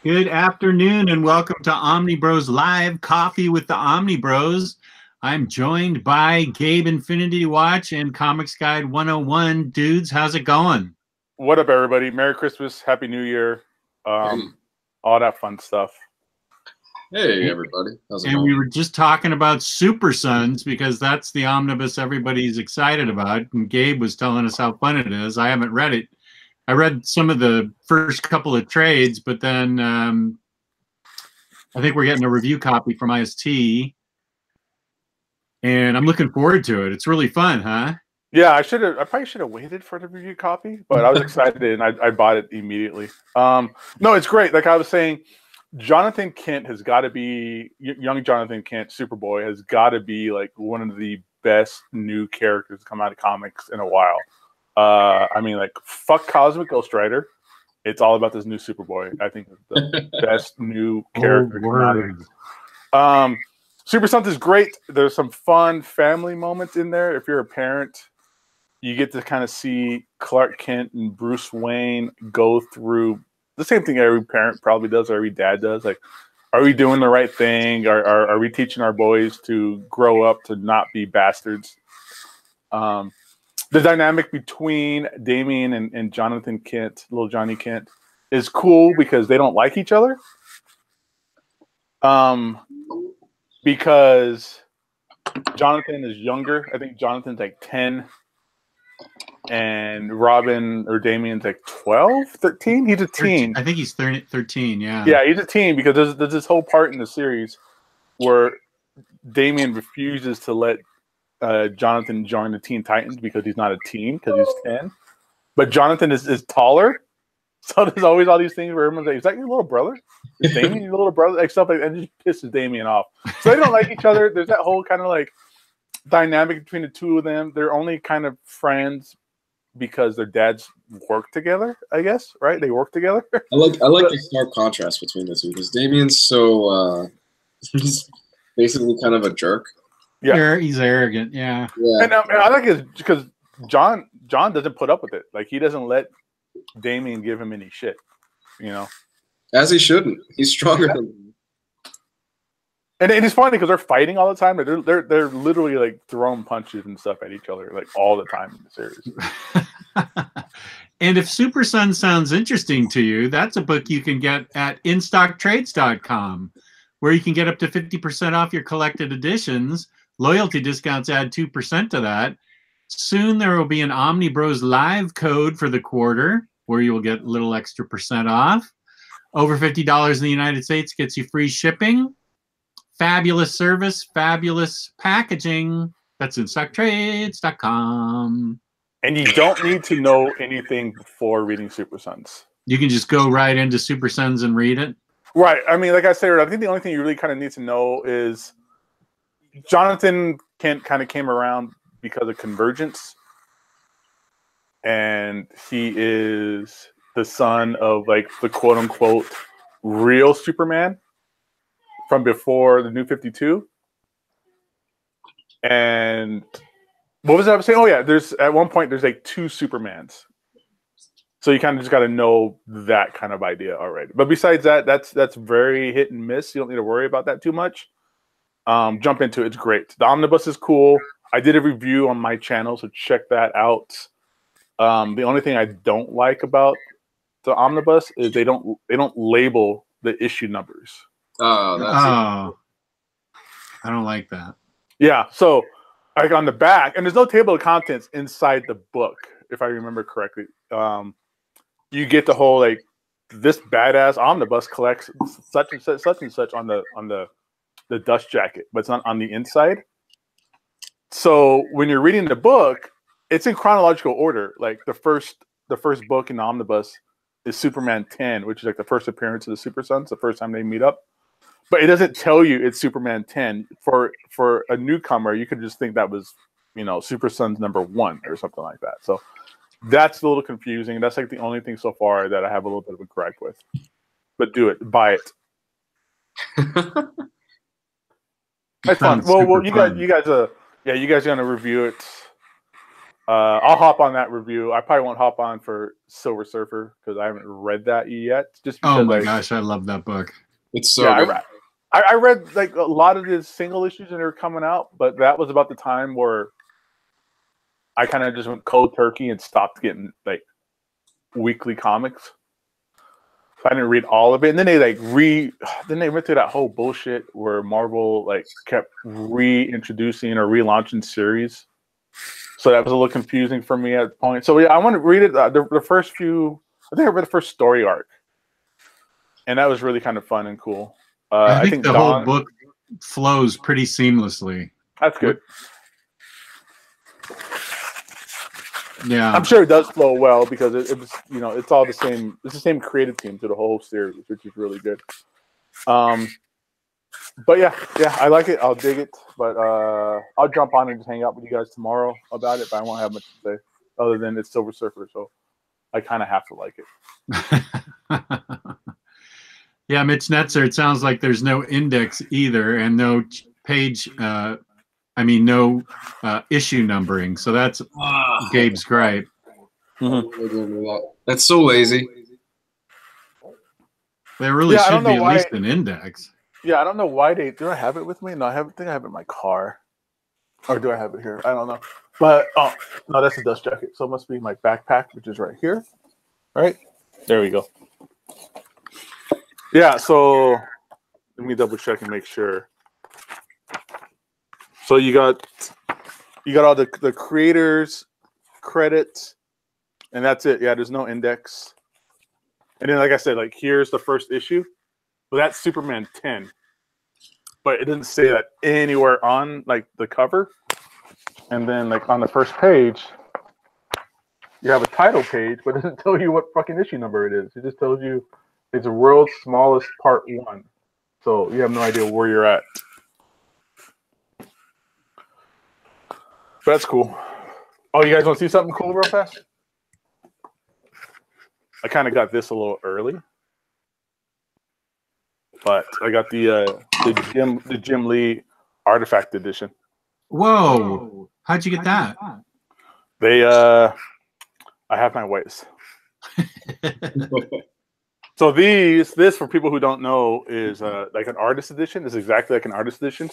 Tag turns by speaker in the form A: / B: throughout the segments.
A: Good afternoon and welcome to Omnibros Live Coffee with the Omnibros. I'm joined by Gabe Infinity Watch and Comics Guide 101. Dudes, how's it going?
B: What up, everybody? Merry Christmas, Happy New Year, all that fun stuff.
C: Hey, everybody. How's it
A: and
C: going?
A: We were just talking about Super Sons because that's the omnibus everybody's excited about. And Gabe was telling us how fun it is. I haven't read it. I read some of the first couple of trades, but then I think we're getting a review copy from IST, and I'm looking forward to it. It's really fun, huh?
B: Yeah, I probably should have waited for the review copy, but I was excited and I bought it immediately. No, it's great. Like I was saying, Jonathan Kent has got to be young Jonathan Kent, Superboy has got to be like one of the best new characters to come out of comics in a while. I mean, like, fuck Cosmic Ghost Rider. It's all about this new Superboy. I think it's the best new character. Super Sons is great. There's some fun family moments in there. If you're a parent, you get to kind of see Clark Kent and Bruce Wayne go through the same thing every parent probably does, or every dad does. Like, are we doing the right thing? Are we teaching our boys to grow up to not be bastards? The dynamic between Damian and Jonathan Kent, little Johnny Kent, is cool because they don't like each other. Because Jonathan is younger. I think Jonathan's like 10. And Robin or Damian's like 12, 13? He's a teen.
A: I think he's 13, yeah.
B: Yeah, he's a teen because there's this whole part in the series where Damian refuses to let Jonathan join the Teen Titans because he's not a teen, because he's 10. But Jonathan is taller. So there's always all these things where everyone's like, is that your little brother? Is Damian your little brother? Like stuff like that. And it just pisses Damian off. So they don't like each other. There's that whole kind of like dynamic between the two of them. They're only kind of friends because their dads work together, I guess, right? They work together.
C: I like the stark contrast between the two because Damian's so he's basically kind of a jerk.
B: Yeah,
A: he's arrogant. Yeah.
B: And I like it because John doesn't put up with it. Like, he doesn't let Damian give him any shit, you know.
C: As he shouldn't. He's stronger than him.
B: And it's funny because they're fighting all the time. They're literally like throwing punches and stuff at each other like all the time in the series.
A: And if Super Sun sounds interesting to you, that's a book you can get at instocktrades.com, where you can get up to 50% off your collected editions. Loyalty discounts add 2% to that. Soon there will be an Omnibros code for the quarter, where you will get a little extra % off. Over $50 in the United States gets you free shipping. Fabulous service, fabulous packaging. That's instocktrades.com.
B: And you don't need to know anything before reading Super Sons.
A: You can just go right into Super Sons and read it.
B: Right. I mean, like I said, I think the only thing you really kind of need to know is Jonathan Kent kind of came around because of Convergence. And he is the son of like the quote unquote real Superman from before the New 52. And what was I saying? Oh yeah, there's at one point there's like 2 Supermans. So you kind of just got to know that kind of idea already. But besides that, that's very hit and miss. You don't need to worry about that too much. Jump into it. It's great. The omnibus is cool. I did a review on my channel, so check that out. The only thing I don't like about the omnibus is they don't label the issue numbers.
A: I don't like that.
B: Yeah, so like on the back, and there's no table of contents inside the book, if I remember correctly. You get the whole like, this badass omnibus collects such and such on the dust jacket, but it's not on the inside. So when you're reading the book, it's in chronological order. Like the first book in the omnibus is Superman 10, which is like the first appearance of the Super Sons, the first time they meet up. But it doesn't tell you it's Superman 10. For a newcomer, you could just think that was, you know, Super Sons number 1 or something like that. So that's a little confusing. That's like the only thing so far that I have a little bit of a gripe with. But do it. Buy it. That's fun. Well, you guys are gonna review it. I'll hop on that review. I probably won't hop on for Silver Surfer because I haven't read that yet. Just because
A: Oh my gosh, I love that book.
C: It's so good.
B: I read like a lot of the single issues that are coming out, but that was about the time where I kind of just went cold turkey and stopped getting like weekly comics. So I didn't read all of it, and then they went through that whole bullshit where Marvel like kept reintroducing or relaunching series. So that was a little confusing for me at the point. So yeah, I want to read it. The first few, I think I read the first story arc, and that was really kind of fun and cool.
A: I think the whole book flows pretty seamlessly.
B: That's good.
A: Yeah,
B: I'm sure it does flow well because it was, it's all the same. It's the same creative team to the whole series, which is really good. But yeah, I like it. I'll dig it. But I'll jump on and just hang out with you guys tomorrow about it. But I won't have much to say other than it's Silver Surfer, so I kind of have to like it.
A: Yeah, Mitch Netzer, it sounds like there's no index either and no page, no issue numbering. So that's Gabe's gripe.
C: Mm-hmm. That's so lazy.
A: There really should be at least an index.
B: Yeah, I don't know why do I have it with me? No, I think I have it in my car. Or do I have it here? I don't know. But, no, that's a dust jacket. So it must be my backpack, which is right here. Right? There we go. Yeah, so let me double check and make sure. So you got all the creators credits, and that's it. Yeah, there's no index. And then, like I said, like here's the first issue. Well, that's Superman 10, but it didn't say that anywhere on like the cover. And then like on the first page, you have a title page, but it doesn't tell you what fucking issue number it is. It just tells you it's the world's smallest part 1. So you have no idea where you're at. But that's cool. Oh, you guys want to see something cool real fast? I kind of got this a little early. But I got the Jim Lee Artifact Edition.
A: Whoa! How'd you get that?
B: I have my ways. So this for people who don't know is like an artist edition. It's exactly like an artist edition,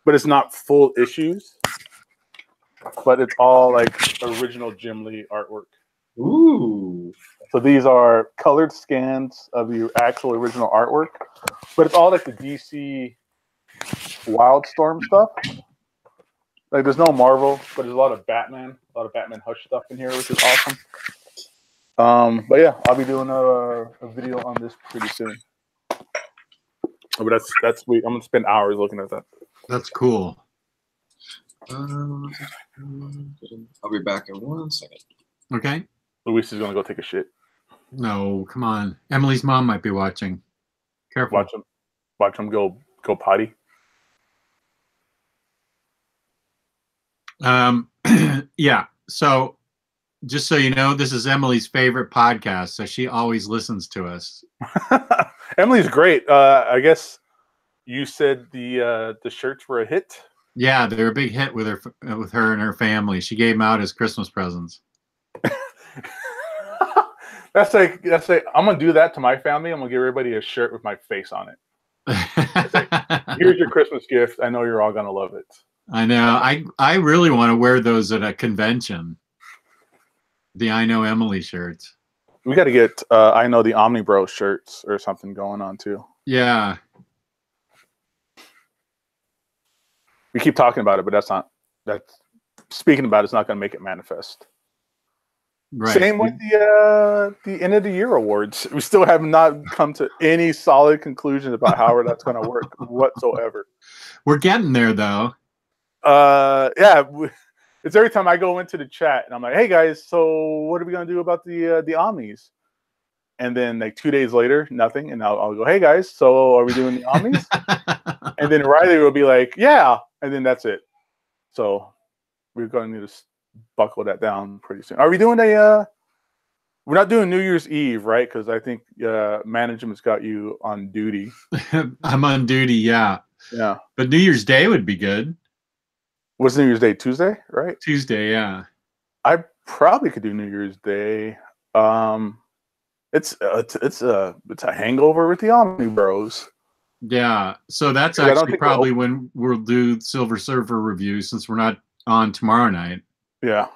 B: but it's not full issues. But it's all like original Jim Lee artwork.
C: Ooh!
B: So these are colored scans of the actual original artwork, but it's all like the DC Wildstorm stuff. Like there's no Marvel, but there's a lot of Batman Hush stuff in here, which is awesome. But yeah, I'll be doing a video on this pretty soon. But that's sweet. I'm gonna spend hours looking at that.
A: That's cool.
C: I'll be back in 1 second.
A: Okay.
B: Luis is gonna go take a shit.
A: No, come on. Emily's mom might be watching. Careful.
B: Watch him go potty.
A: Yeah. So just so you know, this is Emily's favorite podcast, so she always listens to us.
B: Emily's great. I guess you said the shirts were a hit.
A: Yeah, they're a big hit with her and her family. She gave them out as Christmas presents.
B: That's like I'm gonna do that to my family. I'm gonna give everybody a shirt with my face on it. Like, here's your Christmas gift. I know you're all gonna love it.
A: I know. I really want to wear those at a convention. The I Know Emily shirts.
B: We got to get I Know the OmniBros shirts or something going on too.
A: Yeah.
B: We keep talking about it, but that's speaking about it's not going to make it manifest.
A: Right.
B: Same with the end of the year awards. We still have not come to any solid conclusions about how that's going to work whatsoever.
A: We're getting there though.
B: Yeah. It's every time I go into the chat and I'm like, hey guys, so what are we going to do about the Omnis? And then like 2 days later, nothing. And I'll go, hey guys, so are we doing the Omnis? And then Ryley will be like, yeah. And then that's it. So we're going to need to buckle that down pretty soon. Are we doing we're not doing New Year's Eve, right? Because I think management's got you on duty.
A: I'm on duty, yeah.
B: Yeah.
A: But New Year's Day would be good.
B: What's New Year's Day? Tuesday, right?
A: Tuesday, yeah.
B: I probably could do New Year's Day. It's a hangover with the OmniBros.
A: Yeah, so that's
B: I don't
A: actually
B: think
A: probably when we'll do Silver Surfer review, since we're not on tomorrow night.
B: Yeah.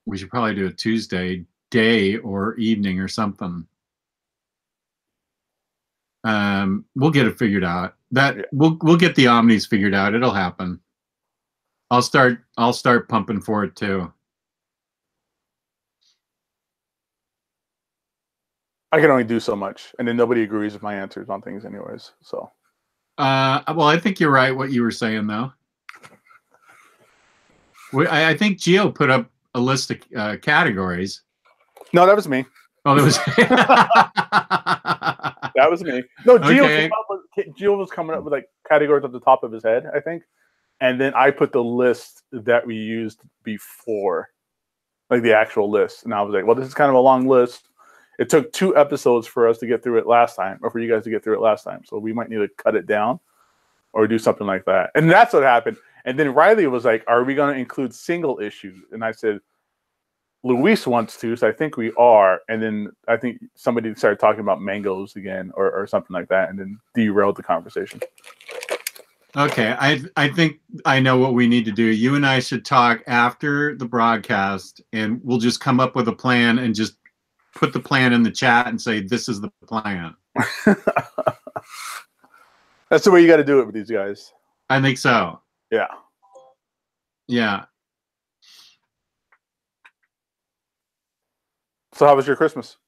A: We should probably do a Tuesday day or evening or something. We'll get it figured out. We'll get the Omnis figured out. It'll happen. I'll start pumping for it too.
B: I can only do so much, and then nobody agrees with my answers on things anyways. So
A: well, I think you're right what you were saying though. I think Gio put up a list of categories.
B: No, that was me.
A: Oh, that was
B: that was me. No, Gio,
A: Okay.
B: Gio was coming up with like categories at the top of his head, I think. And then I put the list that we used before, like the actual list. And I was like, well, this is kind of a long list. It took 2 episodes for us to get through it last time, or for you guys to get through it last time. So we might need to cut it down or do something like that. And that's what happened. And then Ryley was like, are we going to include single issues? And I said, Luis wants to, so I think we are. And then I think somebody started talking about mangoes again or something like that, and then derailed the conversation.
A: Okay, I think I know what we need to do. You and I should talk after the broadcast, and we'll just come up with a plan and just put the plan in the chat and say, this is the plan.
B: That's the way you got to do it with these guys.
A: I think so.
B: Yeah.
A: Yeah.
B: So how was your Christmas?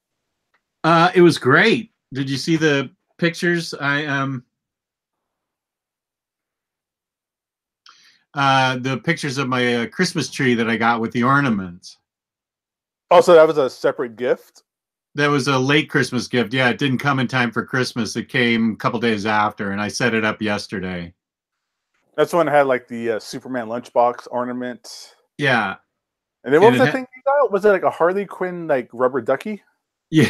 A: It was great. Did you see the pictures? The pictures of my Christmas tree that I got with the ornaments.
B: Oh, so that was a separate gift?
A: That was a late Christmas gift. Yeah, it didn't come in time for Christmas. It came a couple days after, and I set it up yesterday.
B: That's the one that had like the Superman lunchbox ornament.
A: Yeah.
B: And then what was that thing you got? Was it like a Harley Quinn like rubber ducky?
A: Yeah,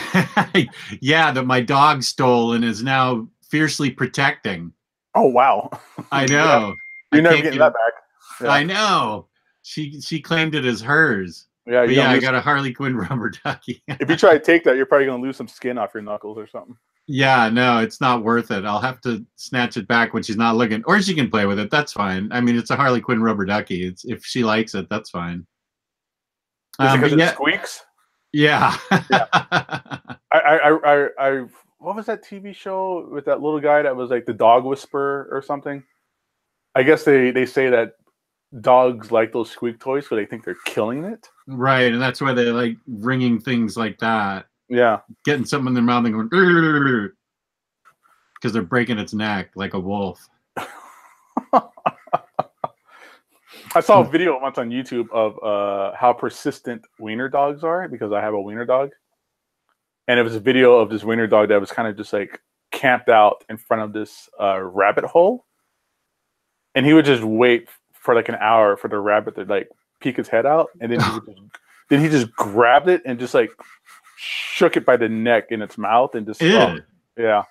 A: yeah, that my dog stole and is now fiercely protecting.
B: Oh wow!
A: I know.
B: Yeah. You're never getting that back.
A: Yeah. I know. She claimed it as hers.
B: Yeah,
A: yeah. I got a Harley Quinn rubber ducky.
B: If you try to take that, you're probably gonna lose some skin off your knuckles or something.
A: Yeah, no, it's not worth it. I'll have to snatch it back when she's not looking, or she can play with it. That's fine. I mean, it's a Harley Quinn rubber ducky. It's if she likes it, that's fine.
B: Is it because it squeaks?
A: Yeah.
B: Yeah. I what was that TV show with that little guy that was like the dog whisperer or something? I guess they say that dogs like those squeak toys, so they think they're killing it.
A: Right, and that's why they like ringing things like that.
B: Yeah.
A: Getting something in their mouth and going because they're breaking its neck like a wolf.
B: I saw a video once on YouTube of how persistent wiener dogs are, because I have a wiener dog. And it was a video of this wiener dog that was kind of just like camped out in front of this rabbit hole. And he would just wait for like an hour for the rabbit to like peek his head out. And then he just grabbed it and just like shook it by the neck in its mouth and just yeah.
A: Ugh.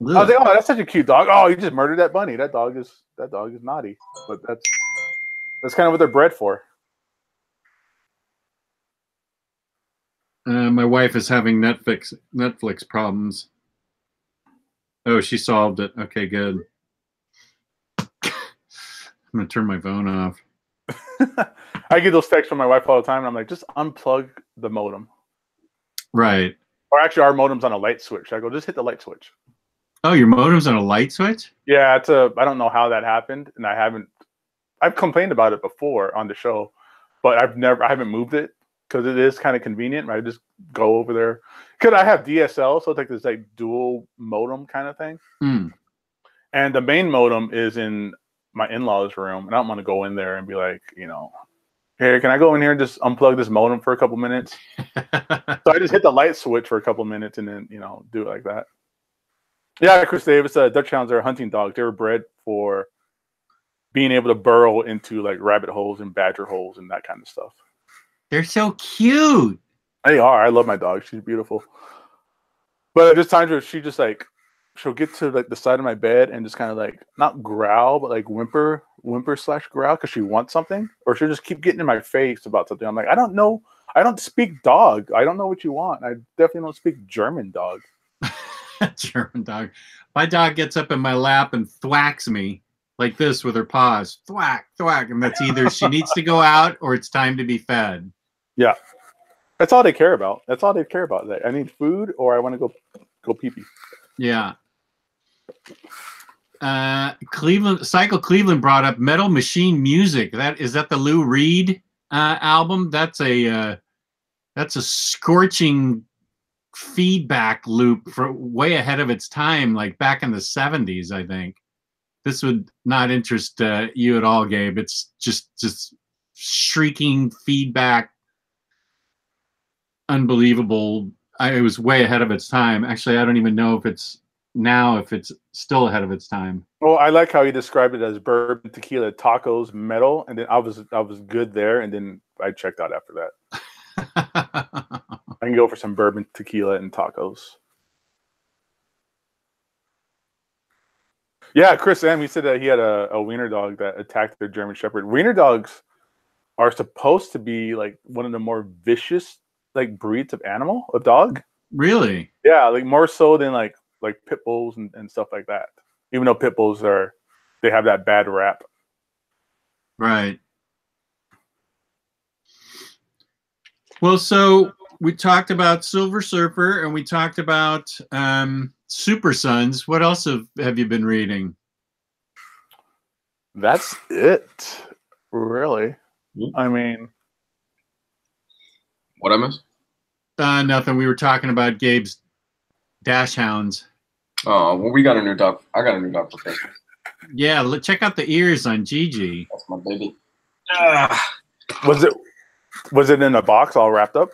B: I was like, oh, that's such a cute dog. Oh, you just murdered that bunny. That dog is naughty. But that's kind of what they're bred for.
A: My wife is having Netflix problems. Oh, she solved it. Okay, good. I'm gonna turn my phone off.
B: I get those texts from my wife all the time, and I'm like, just unplug the modem. Right. Or actually, our modem's on a light switch. I go, just hit the light switch.
A: Oh, your modem's on a light switch?
B: Yeah, I don't know how that happened, and I've complained about it before on the show, but I haven't moved it because it is kind of convenient. Right? I just go over there because I have DSL, so it's like this like dual modem kind of thing.
A: Mm.
B: And the main modem is in my in-laws' room, and I don't want to go in there and be like, hey, can I go in here and just unplug this modem for a couple minutes? So I just hit the light switch for a couple minutes and then, do it like that. Yeah, Chris Davis, Dutch Hounds are hunting dogs. They were bred for being able to burrow into like rabbit holes and badger holes and that kind of stuff.
A: They're so cute.
B: They are. I love my dog. She's beautiful. But there's times where she'll get to like the side of my bed and just kind of like not growl, but like whimper whimper / growl because she wants something, or she'll just keep getting in my face about something. I'm like, I don't know. I don't speak dog. I don't know what you want. I definitely don't speak German dog.
A: German dog. My dog gets up in my lap and thwacks me like this with her paws. Thwack, thwack. And that's either she needs to go out or it's time to be fed.
B: Yeah. That's all they care about. That's all they care about. Like, I need food or I want to go pee-pee.
A: Yeah. Cleveland brought up Metal Machine Music. Is that the Lou Reed album? That's a scorching feedback loop for way ahead of its time, like back in the 70s, I think. This would not interest you at all, Gabe. It's just shrieking feedback. Unbelievable. It was way ahead of its time. Actually, I don't even know if it's still ahead of its time.
B: Well, I like how you described it as bourbon, tequila, tacos, metal, and then I was good there, and then I checked out after that. I can go for some bourbon, tequila, and tacos. Yeah, Chris M. He said that he had a wiener dog that attacked their German Shepherd. Wiener dogs are supposed to be like one of the more vicious like breeds of dog.
A: Really?
B: Yeah, like more so than like pit bulls and stuff like that. Even though pit bulls they have that bad rap.
A: Right. Well, so we talked about Silver Surfer and we talked about Super Sons. What else have you been reading?
B: That's it, really. I mean,
C: what I missed?
A: Nothing. We were talking about Gabe's Dash Hounds.
C: Oh, well, we got a new dog. I got a new dog for Christmas.
A: Yeah, check out the ears on Gigi.
C: That's my baby.
B: Was it in a box all wrapped up?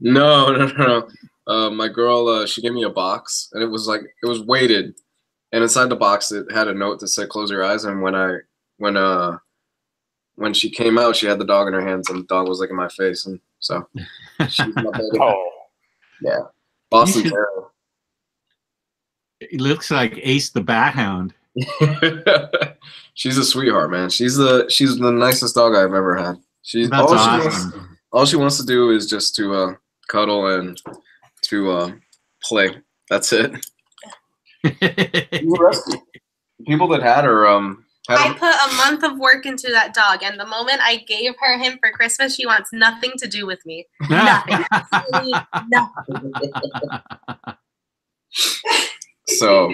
C: No. My girl, she gave me a box, and it was weighted, and inside the box it had a note that said "Close your eyes." And when she came out, she had the dog in her hands, and the dog was like in my face, and so she's my baby.
B: Oh,
C: yeah, Boston Terrier.
A: It looks like Ace the Bat Hound.
C: She's a sweetheart, man. She's the nicest dog I've ever had.
A: That's awesome.
C: All she wants to do is just to cuddle and to play. That's it. People that had her
D: I put a month of work into that dog, and the moment I gave him for Christmas, she wants nothing to do with me. Nothing. Absolutely nothing.
C: So,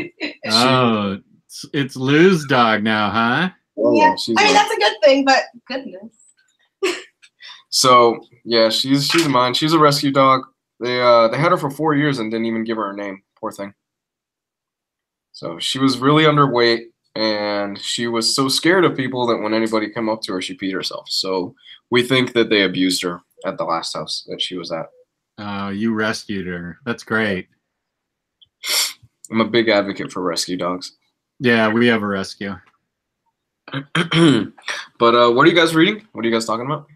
A: it's Lou's dog now, huh?
D: Yeah, I mean that's a good thing, but goodness.
C: So yeah, she's mine. She's a rescue dog. They had her for 4 years and didn't even give her a name. Poor thing. So she was really underweight, and she was so scared of people that when anybody came up to her, she peed herself. So we think that they abused her at the last house that she was at.
A: Oh, you rescued her. That's great.
C: I'm a big advocate for rescue dogs.
A: Yeah, we have a rescue.
C: But what are you guys reading? What are you guys talking about?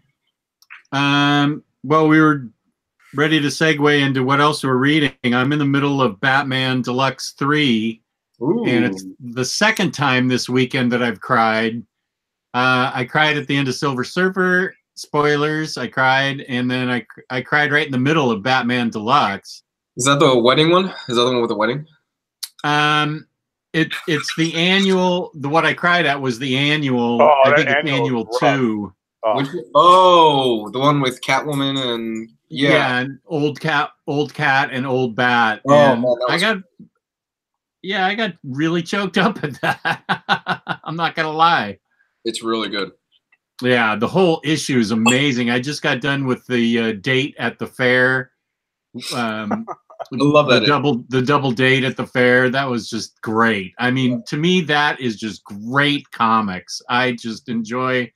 A: Well, we were ready to segue into what else we're reading. I'm in the middle of Batman Deluxe 3.
C: Ooh.
A: And it's the second time this weekend that I've cried. I cried at the end of Silver Surfer. Spoilers, I cried. And then I cried right in the middle of Batman Deluxe.
C: Is that the wedding one? Is that the one with the wedding?
A: It's the annual. What I cried at was the annual. I think it's annual 2.
C: The one with Catwoman and
A: and old cat, and old bat.
C: Oh,
A: and
C: man,
A: I got really choked up at that. I'm not gonna lie.
C: It's really good.
A: Yeah, the whole issue is amazing. I just got done with the date at the fair.
C: I love that.
A: The double date at the fair. That was just great. I mean, to me, that is just great comics. I just enjoy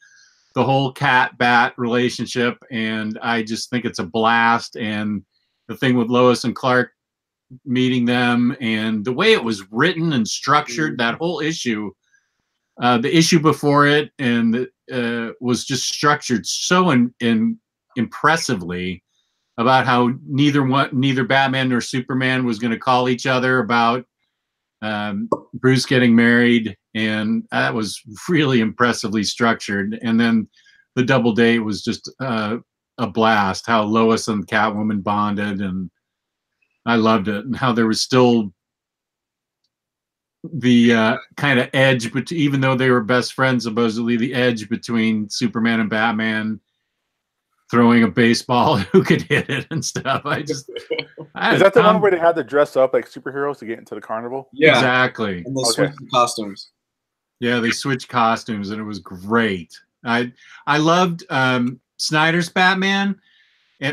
A: the whole cat-bat relationship, and I just think it's a blast. And the thing with Lois and Clark meeting them, and the way it was written and structured, that whole issue, the issue before it, and was just structured so impressively about how neither Batman nor Superman was going to call each other about Bruce getting married, and that was really impressively structured. And then the double date was just a blast. How Lois and Catwoman bonded, and I loved it. And how there was still the kind of edge, but even though they were best friends, supposedly the edge between Superman and Batman throwing a baseball, who could hit it and stuff. Is
B: that the one where they had to dress up like superheroes to get into the carnival?
C: Yeah,
A: exactly.
C: And they switched the costumes.
A: Yeah, they switched costumes, and it was great. I loved Snyder's Batman,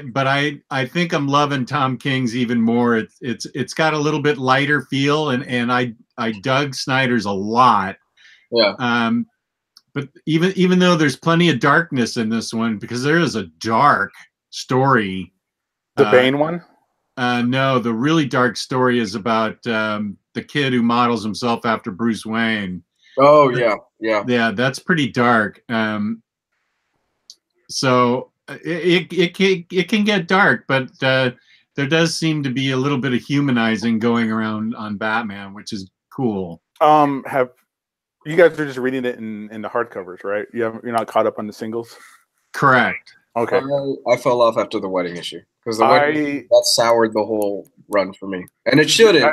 A: but I think I'm loving Tom King's even more. It's got a little bit lighter feel, and I dug Snyder's a lot.
C: Yeah.
A: But even though there's plenty of darkness in this one, because there is a dark story.
B: The Bane one?
A: No, the really dark story is about the kid who models himself after Bruce Wayne.
C: Oh yeah.
A: Yeah, that's pretty dark. So it can get dark, but there does seem to be a little bit of humanizing going around on Batman, which is cool.
B: You guys are just reading it in the hardcovers, right? You're not caught up on the singles?
A: Correct.
B: Okay.
C: I fell off after the wedding issue because that soured the whole run for me, and it shouldn't.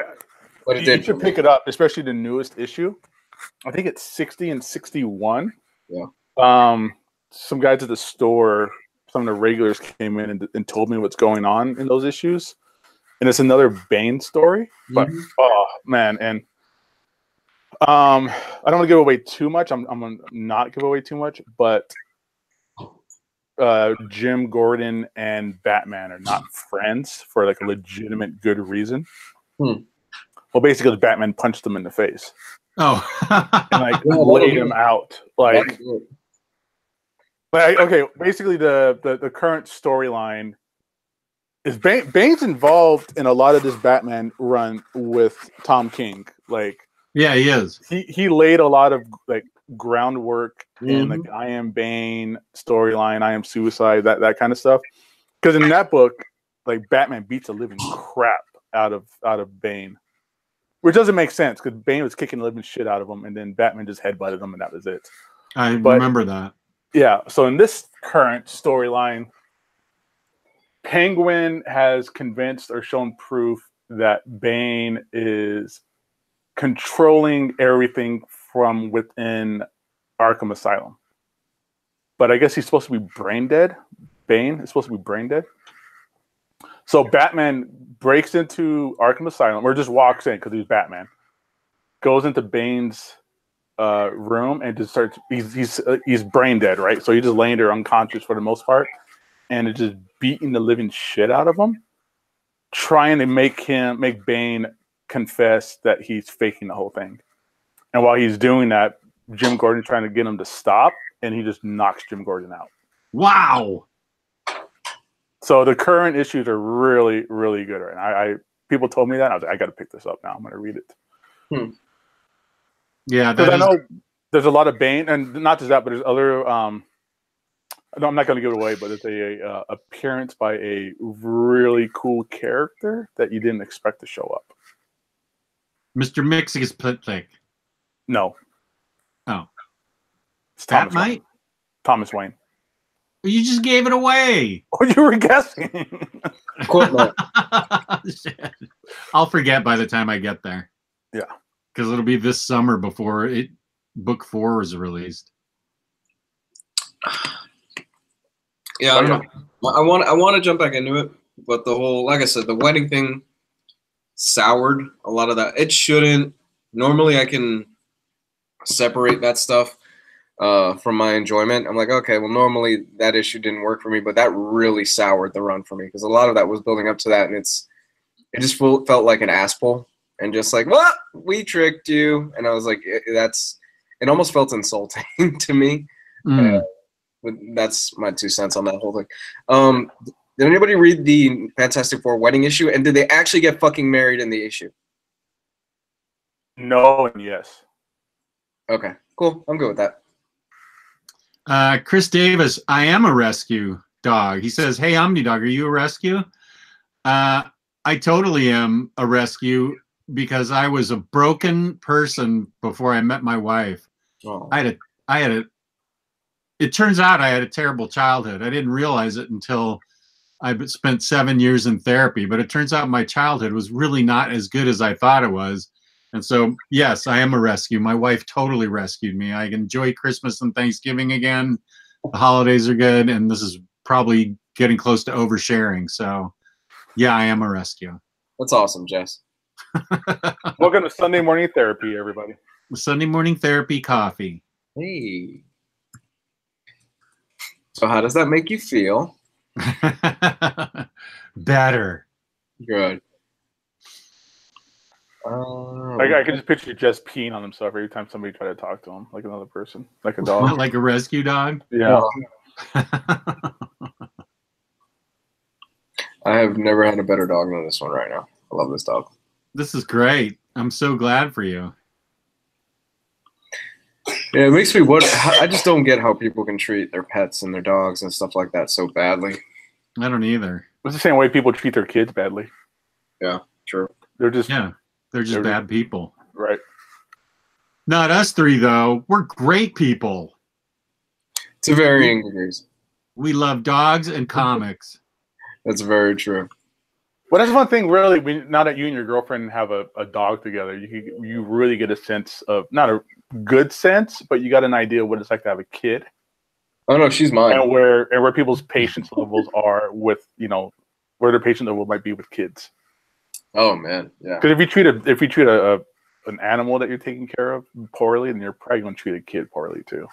C: But it did.
B: You should pick it up, especially the newest issue. I think it's 60 and 61.
C: Yeah.
B: Some guys at the store, some of the regulars came in and told me what's going on in those issues, and it's another Bane story. But oh man, and I don't want to give away too much. I'm gonna not give away too much, but Jim Gordon and Batman are not friends for like a legitimate good reason. Well, basically, Batman punched him in the face.
A: Oh,
B: and like laid him out. Like, okay, basically the current storyline is Bane's involved in a lot of this Batman run with Tom King. Like,
A: yeah, he is.
B: He laid a lot of like groundwork in like I Am Bane storyline, I Am Suicide, that kind of stuff. Because in that book, like Batman beats the living crap out of Bane, which doesn't make sense because Bane was kicking the living shit out of him, and then Batman just headbutted him, and that was it.
A: I remember that.
B: Yeah. So in this current storyline, Penguin has convinced or shown proof that Bane is controlling everything from within Arkham Asylum. But I guess he's supposed to be brain dead. Bane is supposed to be brain dead. So Batman breaks into Arkham Asylum, or just walks in because he's Batman. Goes into Bane's room and just starts. He's brain dead, right? So he's just laying there unconscious for the most part, and it's just beating the living shit out of him, trying to make Bane confess that he's faking the whole thing. And while he's doing that, Jim Gordon's trying to get him to stop, and he just knocks Jim Gordon out.
A: Wow.
B: So the current issues are really, really good right now. People told me that. I was like, I got to pick this up now. I'm going to read it.
A: Yeah,
B: because I know there's a lot of Bane, and not just that, but there's other. No, I'm not going to give it away, but it's a appearance by a really cool character that you didn't expect to show up.
A: Mr. Mixie.
B: No.
A: Oh.
B: It's Thomas Wayne. Thomas Wayne.
A: You just gave it away.
B: Oh, you were guessing.
A: I'll forget by the time I get there.
B: Yeah.
A: Because it'll be this summer before book 4 is released.
C: Yeah, I don't know. I want to jump back into it, but the whole, like I said, the wedding thing soured a lot of that. It shouldn't. Normally, I can separate that stuff from my enjoyment. I'm like, okay, well, normally that issue didn't work for me, but that really soured the run for me because a lot of that was building up to that, and it just felt like an ass pull, and just like, what? We tricked you, and I was like, it almost felt insulting to me. That's my 2 cents on that whole thing. Did anybody read the Fantastic Four wedding issue, and did they actually get fucking married in the issue?
B: No and yes.
C: Okay, cool. I'm good with that.
A: Chris Davis, I am a rescue dog. He says, hey, Omnidog, are you a rescue? I totally am a rescue. because I was a broken person before I met my wife.
C: Oh.
A: It turns out I had a terrible childhood. I didn't realize it until I spent 7 years in therapy, but it turns out my childhood was really not as good as I thought it was. And so, yes, I am a rescue. My wife totally rescued me. I enjoy Christmas and Thanksgiving again. The holidays are good, and this is probably getting close to oversharing. So, yeah, I am a rescue.
C: That's awesome, Jess.
B: Welcome to Sunday morning therapy, everybody.
A: Sunday morning therapy coffee.
C: Hey. So how does that make you feel?
A: Better.
C: Good.
B: I can just picture Jess peeing on himself every time somebody tried to talk to him, like another person, like a dog.
A: Not like a rescue dog?
B: Yeah.
C: I have never had a better dog than this one right now. I love this dog.
A: This is great. I'm so glad for you.
C: Yeah, it makes me what I just don't get how people can treat their pets and their dogs and stuff like that so badly.
A: I don't either.
B: It's the same way people treat their kids badly.
C: Yeah, true.
B: They're just
A: bad people.
B: Right.
A: Not us three, though. We're great people.
C: To varying degrees.
A: We love dogs and comics.
C: That's very true.
B: Well, that's one thing, really. Now that you and your girlfriend have a dog together, you really get a sense of, not a good sense, but you got an idea of what it's like to have a kid.
C: Oh no, she's mine.
B: And where people's patience levels are with, where their patience level might be with kids.
C: Oh man, yeah.
B: Because if you treat an animal that you're taking care of poorly, then you're probably going to treat a kid poorly too.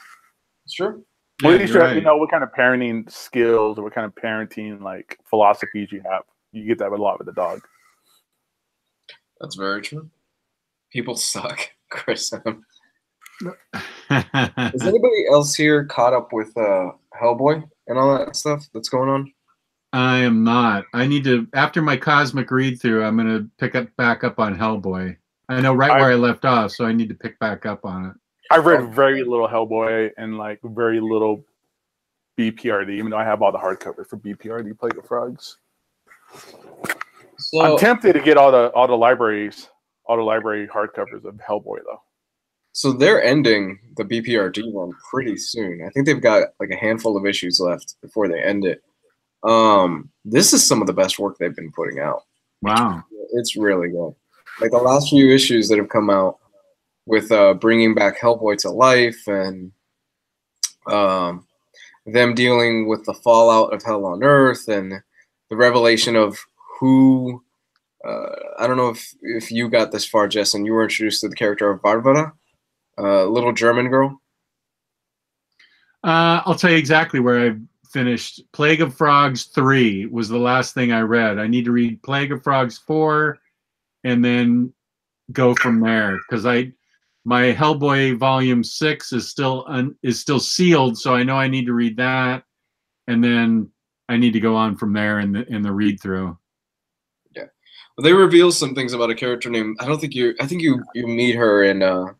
C: It's true.
B: Well, at least you know what kind of parenting skills or what kind of parenting philosophies you have. You get that a lot with the dog.
C: That's very true. People suck, Kristan. Is anybody else here caught up with Hellboy and all that stuff that's going on?
A: I am not. I need to, after my cosmic read through, I'm going to pick back up on Hellboy. I know where I left off, so I need to pick back up on it.
B: I've read very little Hellboy and very little BPRD, even though I have all the hardcovers for BPRD Plague of Frogs. So I'm tempted to get all the library hardcovers of Hellboy though.
C: So they're ending the BPRD one pretty soon. I think they've got a handful of issues left before they end it. This is some of the best work they've been putting out.
A: Wow.
C: It's really good. The last few issues that have come out with bringing back Hellboy to life and them dealing with the fallout of Hell on Earth and the revelation of who, I don't know if you got this far, Jess, and you were introduced to the character of Barbara, little German girl.
A: I'll tell you exactly where I finished. Plague of Frogs 3 was the last thing I read. I need to read Plague of Frogs 4 and then go from there, because my Hellboy volume 6 is still sealed, so I know I need to read that, and then I need to go on from there in the read through.
C: Yeah, well, they reveal some things about a character named, I think you meet her in A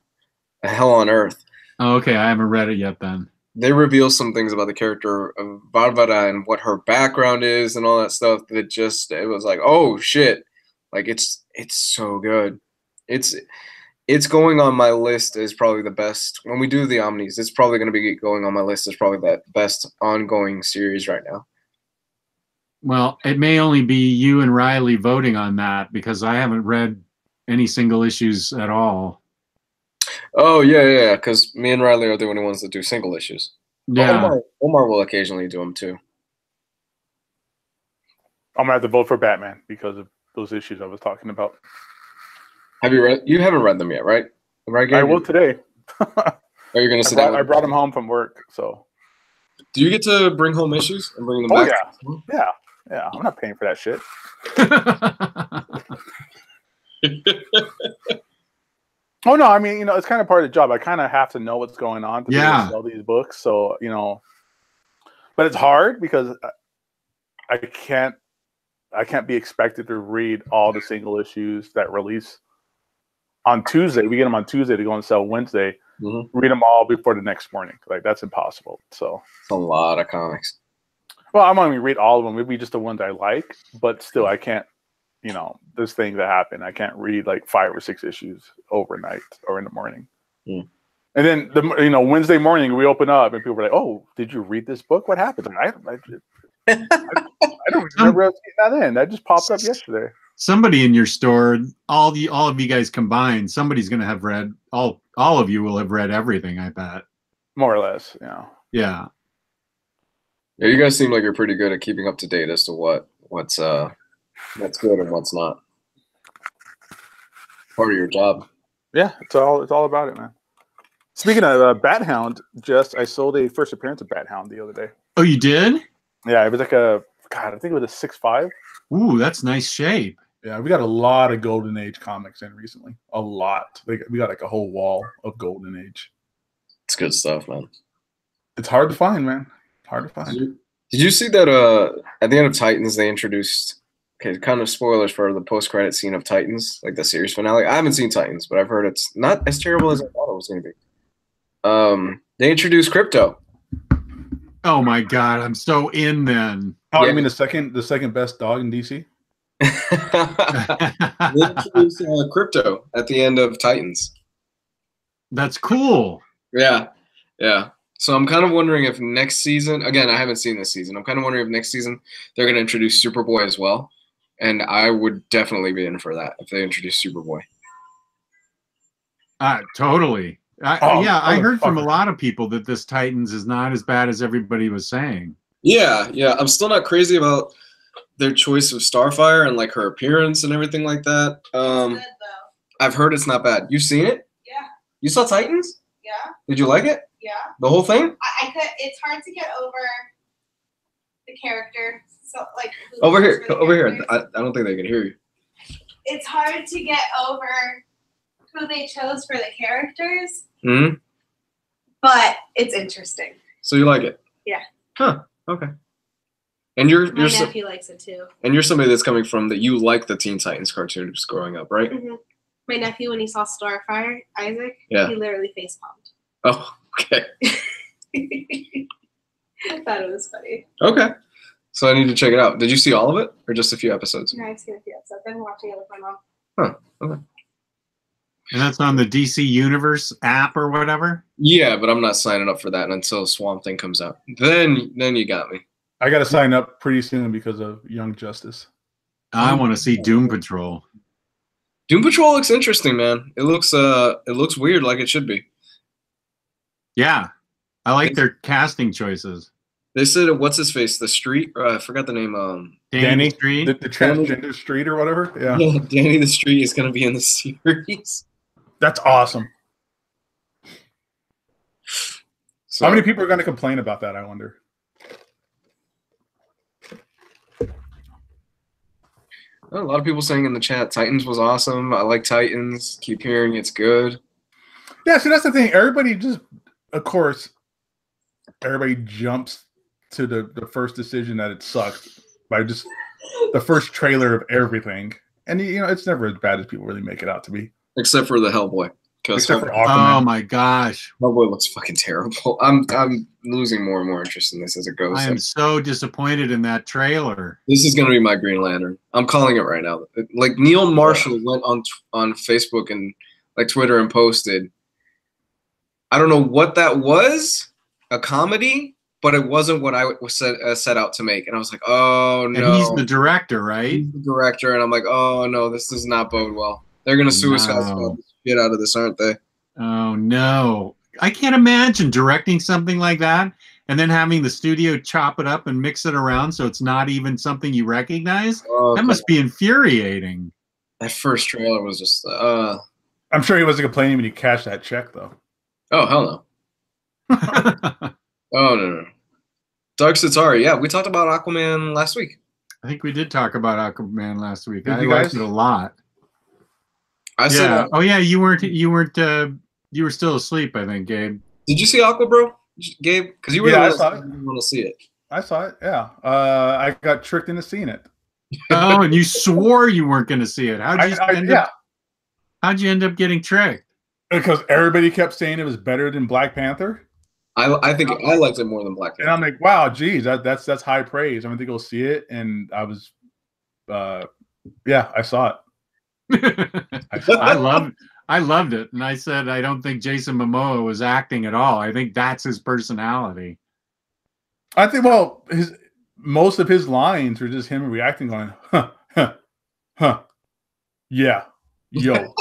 C: Hell on Earth.
A: Oh, okay, I haven't read it yet then.
C: They reveal some things about the character of Barbara and what her background is and all that stuff that it was like, oh shit, it's so good. It's going on my list as probably the best. When we do the Omnis, it's probably going to be going on my list as probably the best ongoing series right now.
A: Well, it may only be you and Ryley voting on that, because I haven't read any single issues at all.
C: Oh, yeah, because me and Ryley are the only ones that do single issues.
A: Yeah.
C: Omar will occasionally do them too.
B: I'm going to have to vote for Batman because of those issues I was talking about.
C: Have you read? You haven't read them yet, right? Gabe?
B: I will today.
C: Are you going to sit down?
B: I brought them home from work, so.
C: Do you get to bring home issues and bring them back?
B: Yeah. I'm not paying for that shit. Oh no, I mean, it's kind of part of the job. I kind of have to know what's going on to be able to sell these books. So, but it's hard because I can't be expected to read all the single issues that release on Tuesday. We get them on Tuesday to go and sell Wednesday. Mm-hmm. Read them all before the next morning. That's impossible. So
C: it's a lot of comics.
B: Well, I'm not going to read all of them. Maybe just the ones I like, but still, I can't you know, there's things that happen. I can't read like 5 or 6 issues overnight or in the morning.
C: Mm.
B: And then Wednesday morning we open up and people are like, "Oh, did you read this book? What happened?" I don't remember seeing that in. That just popped up yesterday.
A: Somebody in your store, all of you guys combined, somebody's going to have read all of you will have read everything. I bet.
B: More or less, yeah.
A: Yeah.
C: Yeah, you guys seem like you're pretty good at keeping up to date as to what's good and what's not. Part of your job.
B: Yeah, it's all about it, man. Speaking of Bat Hound, I sold a first appearance of Bat Hound the other day.
A: Oh, you did?
B: Yeah, it was like I think it was a 6.5.
A: Ooh, that's nice shape.
E: Yeah, we got a lot of Golden Age comics in recently. A lot. We got like a whole wall of Golden Age.
C: It's good stuff, man.
E: It's hard to find, man. Hard to find.
C: Did you see that at the end of Titans they introduced kind of spoilers for the post-credit scene of Titans, like the series finale? I haven't seen Titans, but I've heard it's not as terrible as I thought it was going to be. They introduced Crypto.
A: Oh my God, I'm so in then.
E: Oh, you mean the second best dog in DC?
C: They introduced Crypto at the end of Titans.
A: That's cool.
C: Yeah. So I'm kind of wondering if next season, again, I haven't seen this season. I'm kind of wondering if next season they're going to introduce Superboy as well. And I would definitely be in for that if they introduce Superboy.
A: Totally. I heard from a lot of people that this Titans is not as bad as everybody was saying.
C: Yeah. I'm still not crazy about their choice of Starfire and like her appearance and everything like that.
D: It's good, though.
C: I've heard it's not bad. You've seen it?
D: Yeah.
C: You saw Titans?
D: Yeah.
C: Did you like it?
D: Yeah.
C: The whole thing?
D: I could. It's hard to get over the character. So like
C: Over here. I don't think they can hear you.
D: It's hard to get over who they chose for the characters.
C: Hmm.
D: But it's interesting.
C: So you like it?
D: Yeah.
C: Huh. Okay. And you're
D: My nephew likes it too.
C: And you're somebody that's coming from that you like the Teen Titans cartoons growing up, right?
D: Mm-hmm. My nephew, when he saw Starfire, Isaac,
C: Yeah.
D: he literally face palmed.
C: Oh, okay.
D: I thought it was funny.
C: Okay. So I need to check it out. Did you see all of it or just a few episodes?
D: No, I've seen a few episodes. I've been watching it with my mom.
C: Huh. Okay.
A: And that's on the DC Universe app or whatever?
C: Yeah, but I'm not signing up for that until Swamp Thing comes out. Then you got me.
E: I got to sign up pretty soon because of Young Justice.
A: I want to see Doom Patrol.
C: Doom Patrol looks interesting, man. It looks weird like it should be.
A: Yeah. I like their casting choices.
C: They said what's his face? The Street? I forgot the name.
E: Danny
A: Street.
E: the transgender Street or whatever. Yeah.
C: Danny the Street is gonna be in the series.
E: That's awesome.
C: So,
E: How many people are going to complain about that, I wonder?
C: a lot of people saying in the chat, Titans was awesome. I like Titans. Keep hearing it's good.
E: Yeah, see, that's the thing. Everybody just, of course, everybody jumps to the first decision that it sucked by just the first trailer of everything. And, it's never as bad as people really make it out to be.
C: Except for the Hellboy.
E: Except for Aquaman.
A: Oh my gosh.
C: Hellboy looks fucking terrible. I'm losing more and more interest in this as it goes.
A: I am so disappointed in that trailer.
C: This is going to be my Green Lantern. I'm calling it right now. Like Neil Marshall went on Facebook and like Twitter and posted, I don't know what that was, a comedy, but it wasn't what I was set out to make. And I was like, oh no.
A: And he's the director, right?
C: He's the director, and I'm like, oh no, this does not bode well. They're going to suicide squad the shit out of this, aren't they?
A: Oh no. I can't imagine directing something like that and then having the studio chop it up and mix it around so it's not even something you recognize.
C: Oh,
A: that must be infuriating.
C: That first trailer was just
E: I'm sure he wasn't complaining when he cashed that check, though.
C: Oh, hell no. Oh, no. Dark Satari. Yeah, we talked about Aquaman last week.
A: I think we did talk about Aquaman last week.
E: Did
A: I
E: you
A: liked
E: guys?
A: it a lot.
C: I said,
A: Oh yeah, you weren't you were still asleep, I think, Gabe.
C: did you see Aqua, bro? Gabe? Because you were
E: Yeah, I
C: the
E: saw
C: one
E: it.
C: that didn't want to see it.
E: I saw it, yeah. I got tricked into seeing it.
A: Oh, and you swore you weren't going to see it. How'd you end up getting tricked?
E: Because everybody kept saying it was better than Black Panther.
C: I think I liked it more than Black Panther.
E: And I'm like, wow, geez, that's high praise. I'm going to go see it. And I was Yeah, I saw it.
A: I loved it, and I said I don't think Jason Momoa was acting at all. I think that's his personality.
E: I think most of his lines were just him reacting, going, huh, huh, huh, yeah, yo.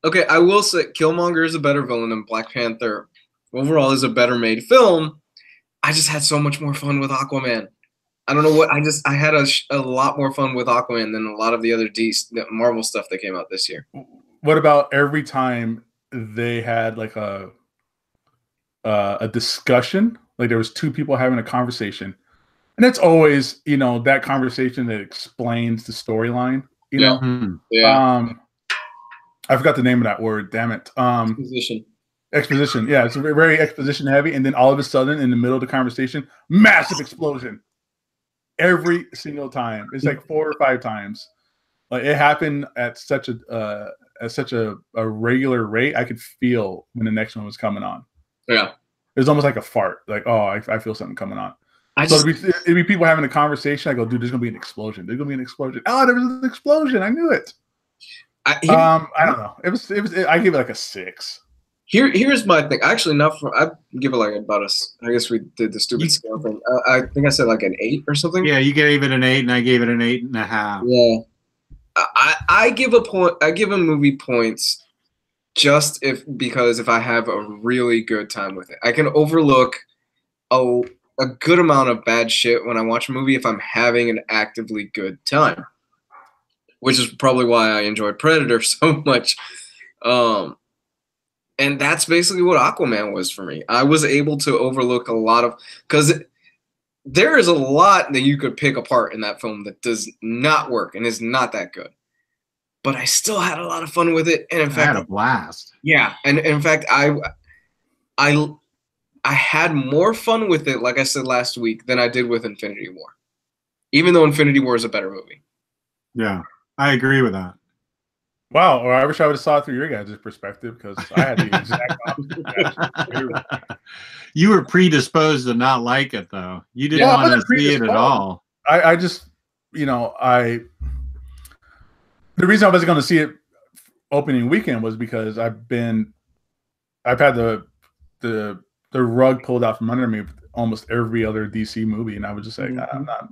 C: Okay, I will say Killmonger is a better villain than Black Panther. Overall, is a better made film. I just had so much more fun with Aquaman. I don't know what I had a lot more fun with Aquaman than a lot of the other Marvel stuff that came out this year.
E: What about every time they had like a discussion? Like there was two people having a conversation, and it's always that conversation that explains the storyline. You know,
C: yeah.
E: I forgot the name of that word. Damn it. Exposition. Yeah, it's very exposition heavy, and then all of a sudden, in the middle of the conversation, massive explosion. Every single time, it's like 4 or 5 times. Like it happened at such a regular rate. I could feel when the next one was coming on.
C: Yeah,
E: it was almost like a fart. Like, oh, I feel something coming on. It'd be people having a conversation. I go, dude, there's gonna be an explosion. There's gonna be an explosion. Oh, there was an explosion. I knew it. I don't know. It was. I give it like a 6.
C: Here's my thing. Actually, I give it like about I guess we did the stupid scale thing. I think I said like an 8 or something.
A: Yeah, you gave it an 8, and I gave it an 8.5.
C: Yeah, I give a movie points just because if I have a really good time with it, I can overlook a good amount of bad shit when I watch a movie if I'm having an actively good time, which is probably why I enjoyed Predator so much. And that's basically what Aquaman was for me. I was able to overlook a lot of, because there is a lot that you could pick apart in that film that does not work and is not that good. But I still had a lot of fun with it, and in fact,
A: I had a blast.
C: Yeah, and in fact, I had more fun with it, like I said last week, than I did with Infinity War. Even though Infinity War is a better movie.
A: Yeah, I agree with that.
E: Wow, or I wish I would have saw it through your guys' perspective, because I had the exact opposite.
A: You were predisposed to not like it, though. You didn't want to see it at all.
E: I just, the reason I wasn't going to see it opening weekend was because I've had the rug pulled out from under me with almost every other DC movie, and I was just like,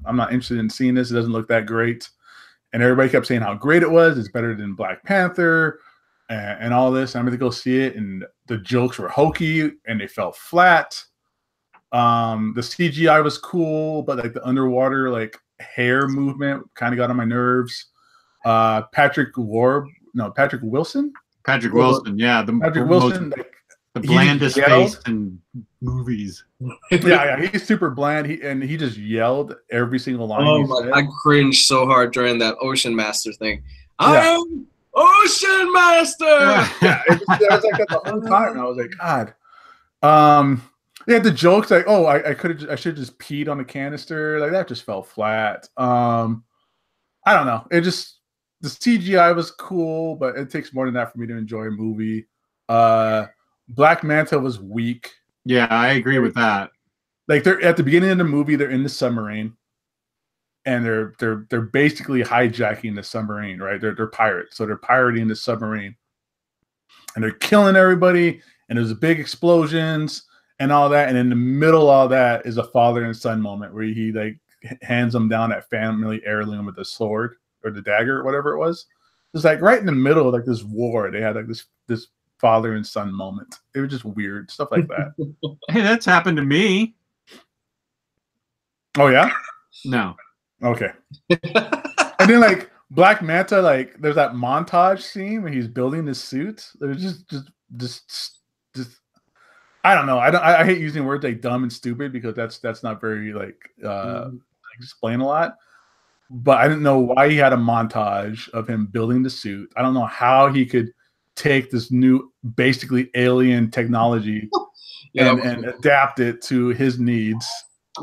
E: I'm not interested in seeing this. It doesn't look that great. And everybody kept saying how great it was. It's better than Black Panther and all this. I'm going to go see it. And the jokes were hokey and they felt flat. The CGI was cool, but like the underwater like hair movement kind of got on my nerves. Patrick Wilson?
A: Patrick Wilson, yeah.
E: Patrick Wilson.
A: The blandest face in movies.
E: Yeah, he's super bland. He just yelled every single line.
C: Oh my! I cringed so hard during that Ocean Master thing. I am Ocean Master.
E: Yeah, it was like that the whole time. And I was like, God. Yeah, the jokes like, oh, I should have just peed on the canister. Like that just fell flat. I don't know. The CGI was cool, but it takes more than that for me to enjoy a movie. Black Manta was weak.
A: Yeah, I agree with that.
E: Like they're at the beginning of the movie, they're in the submarine, and they're basically hijacking the submarine, right? They're pirates, so they're pirating the submarine, and they're killing everybody. And there's big explosions and all that. And in the middle of all that is a father and son moment where he like hands them down that family heirloom with the sword or the dagger or whatever it was. It's like right in the middle of like this war. They had like this father and son moment. It was just weird stuff like that.
A: Hey, that's happened to me.
E: Oh yeah?
A: No.
E: Okay. And then like Black Manta, like there's that montage scene where he's building his suit. There's just I don't know. I hate using words like dumb and stupid because that's not very like explain a lot. But I didn't know why he had a montage of him building the suit. I don't know how he could take this new, basically alien technology and adapt it to his needs.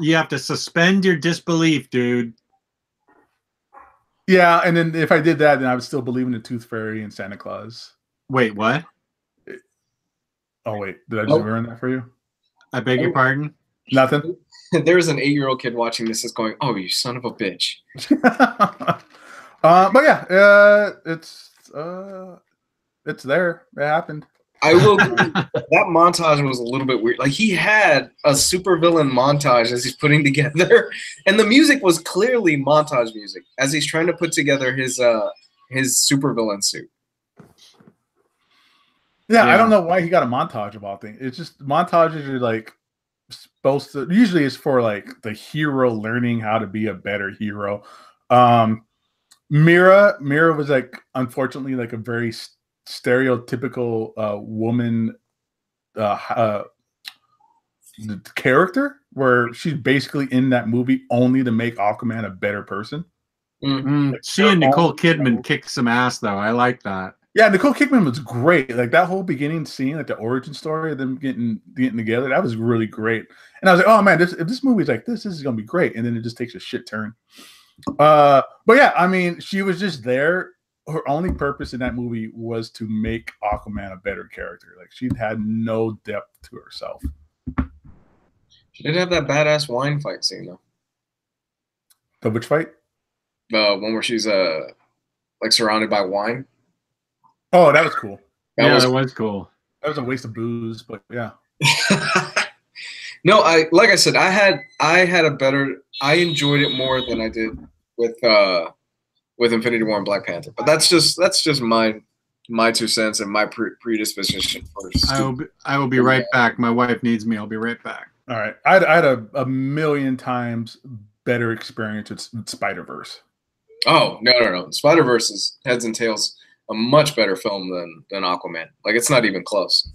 A: You have to suspend your disbelief, dude.
E: Yeah, and then if I did that, then I would still believe in the Tooth Fairy and Santa Claus.
A: Wait, what?
E: Oh, wait. Did I just ruin that for you?
A: I beg your pardon?
E: Nothing?
C: there's an 8-year-old kid watching this is going, "Oh, you son of a bitch."
E: But yeah, it's there. It happened.
C: I will. That montage was a little bit weird. Like he had a supervillain montage as he's putting together, and the music was clearly montage music as he's trying to put together his supervillain suit.
E: Yeah, I don't know why he got a montage of all things. It's just montages are like supposed to. Usually, it's for like the hero learning how to be a better hero. Mira was like, unfortunately, like a very stereotypical woman character, where she's basically in that movie only to make Aquaman a better person.
A: Like, she and Nicole Kidman kicked some ass, though. I like that.
E: Yeah, Nicole Kidman was great. Like that whole beginning scene, like the origin story of them getting together, that was really great. And I was like, oh man, if this movie's like this is gonna be great. And then it just takes a shit turn. But yeah, I mean, she was just there. Her only purpose in that movie was to make Aquaman a better character. Like she had no depth to herself.
C: She did have that badass wine fight scene though.
E: The which fight?
C: The one where she's like surrounded by wine.
E: Oh, that was cool.
A: That was cool.
E: That was a waste of booze, but yeah.
C: No, like I said, I enjoyed it more than I did with Infinity War and Black Panther. But that's just my 2 cents and my predisposition first.
A: I will be right back. My wife needs me. I'll be right back.
E: All right. I had a million times better experience with Spider-Verse.
C: Oh, no. Spider-Verse is heads and tails a much better film than Aquaman. Like it's not even close.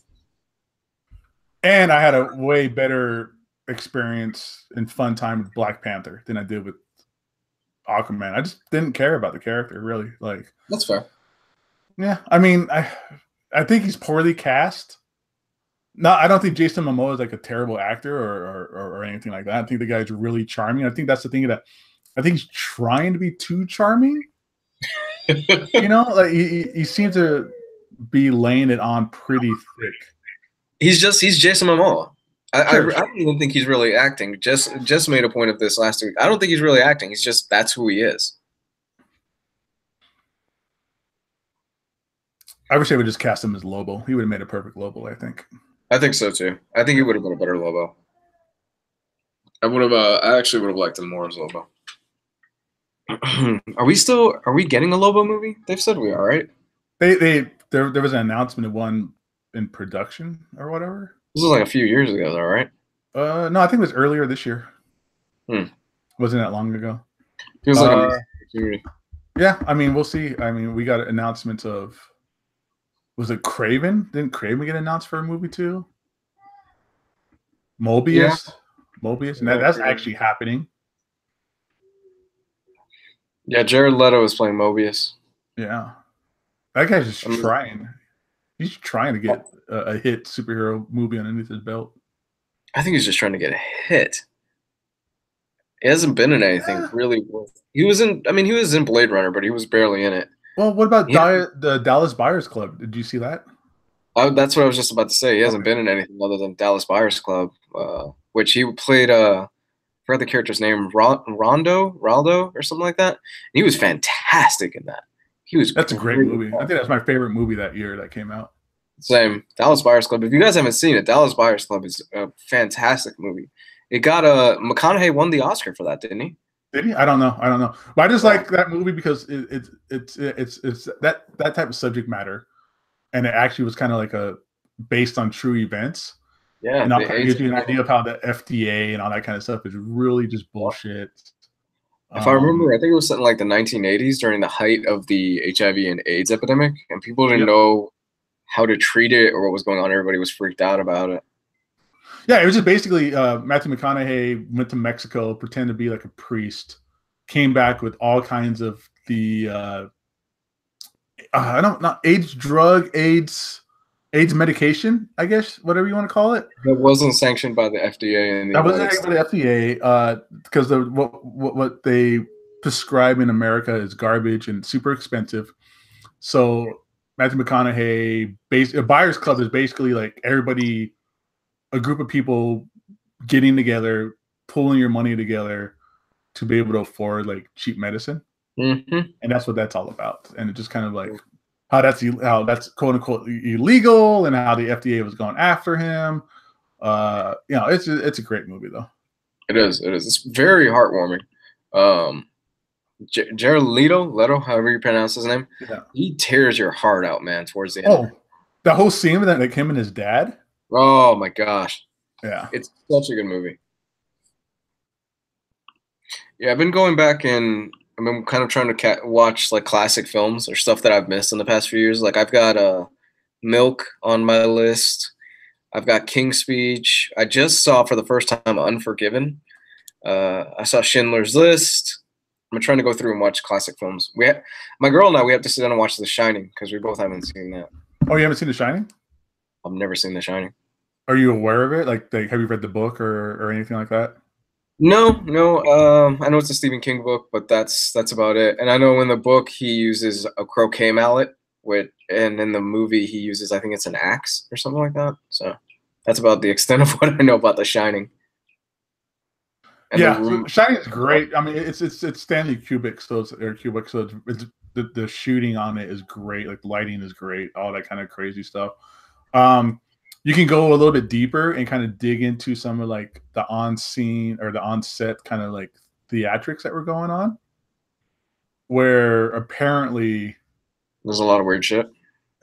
E: And I had a way better experience and fun time with Black Panther than I did with Aquaman. I just didn't care about the character, really. Like
C: that's fair.
E: Yeah, I mean, I think he's poorly cast. No, I don't think Jason Momoa is like a terrible actor or anything like that. I think the guy's really charming. I think that's the thing that I think he's trying to be too charming. You know, like he seems to be laying it on pretty thick.
C: He's Jason Momoa. I don't even think he's really acting. Just made a point of this last week. I don't think he's really acting. He's just that's who he is.
E: I wish they would just cast him as Lobo. He would have made a perfect Lobo, I think.
C: I think so too. I think he would have been a better Lobo. I actually would have liked him more as Lobo. Are we getting a Lobo movie? They've said we are, right?
E: There was an announcement of one in production or whatever.
C: This was like a few years ago, though, right?
E: No, I think it was earlier this year. Wasn't that long ago?
C: Feels like a opportunity.
E: Yeah, I mean, we'll see. I mean, we got announcements of. Was it Craven? Didn't Craven get announced for a movie too? Mobius, and that's actually happening.
C: Yeah, Jared Leto is playing Mobius.
E: Yeah, that guy's just trying. He's trying to get a hit superhero movie underneath his belt. I
C: think he's just trying to get a hit. He hasn't been in anything really. He was in Blade Runner, but he was barely in it.
E: Well, what about the Dallas Buyers Club? Did you see that?
C: That's what I was just about to say. He hasn't been in anything other than Dallas Buyers Club, which he played. I forgot the character's name, Raldo or something like that. And he was fantastic in that. That's
E: a great movie. I think that's my favorite movie that year that came out.
C: Same. Dallas Buyers Club. If you guys haven't seen it, Dallas Buyers Club is a fantastic movie. It got McConaughey won the Oscar for that, didn't he?
E: Did he? I don't know. But I just like that movie because it's that type of subject matter, and it actually was kind of like based on true events.
C: Yeah,
E: and it gives you an idea of how the FDA and all that kind of stuff is really just bullshit.
C: If I remember, I think it was something like the 1980s during the height of the HIV and AIDS epidemic, and people didn't know how to treat it or what was going on. Everybody was freaked out about it.
E: Yeah, it was just basically Matthew McConaughey went to Mexico, pretended to be like a priest, came back with all kinds of the AIDS medication, I guess, whatever you want to call it.
C: That wasn't sanctioned by the FDA.
E: That wasn't sanctioned by the FDA because what they prescribe in America is garbage and super expensive. So Matthew McConaughey, Buyers Club is basically like everybody, a group of people getting together pulling your money together to be able to afford like cheap medicine, and that's what that's all about. And it just kind of like how that's quote unquote illegal, and how the FDA was going after him. It's a great movie though.
C: It is. It's very heartwarming. Jared Leto, however you pronounce his name, he tears your heart out, man, towards the end.
E: Oh, the whole scene with that, like him and his dad.
C: Oh my gosh.
E: Yeah.
C: It's such a good movie. Yeah, I've been going back and I've been kind of trying to watch like classic films or stuff that I've missed in the past few years. Like I've got Milk on my list. I've got King's Speech. I just saw for the first time Unforgiven. I saw Schindler's List. I'm trying to go through and watch classic films. My girl and I, we have to sit down and watch The Shining because we both haven't seen that.
E: Oh, you haven't seen The Shining?
C: I've never seen The Shining.
E: Are you aware of it? Like have you read the book or anything like that?
C: No. I know it's a Stephen King book, but that's about it. And I know in the book he uses a croquet mallet, and in the movie he uses, I think it's an axe or something like that. So that's about the extent of what I know about The Shining. And
E: yeah, Shining is great. I mean, it's Stanley Kubrick, so it's the shooting on it is great. Like the lighting is great, all that kind of crazy stuff. You can go a little bit deeper and kind of dig into some of like the on scene or the on set kind of like theatrics that were going on, where apparently
C: there's a lot of weird shit.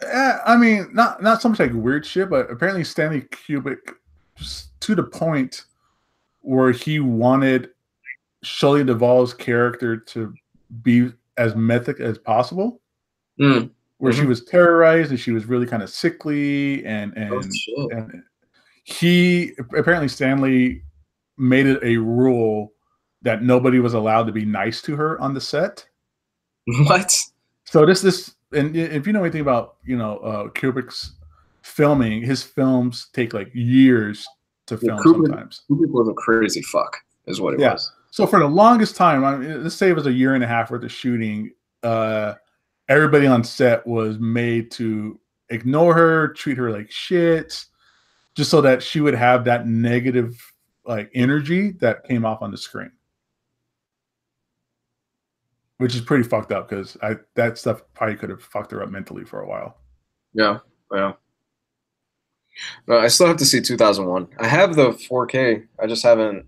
E: I mean, not so much like weird shit, but apparently Stanley Kubrick, just to the point where he wanted Shelley Duvall's character to be as mythic as possible, where she was terrorized and she was really kind of sickly, and he apparently Stanley made it a rule that nobody was allowed to be nice to her on the set.
C: What?
E: So this, and if you know anything about Kubrick's filming, his films take like years to film sometimes.
C: Kubrick was a crazy fuck, is what it was.
E: So for the longest time, I mean, let's say it was a year and a half worth of shooting, everybody on set was made to ignore her, treat her like shit, just so that she would have that negative like energy that came off on the screen. Which is pretty fucked up because that stuff probably could have fucked her up mentally for a while.
C: Yeah. No, I still have to see 2001. I have the 4K. I just haven't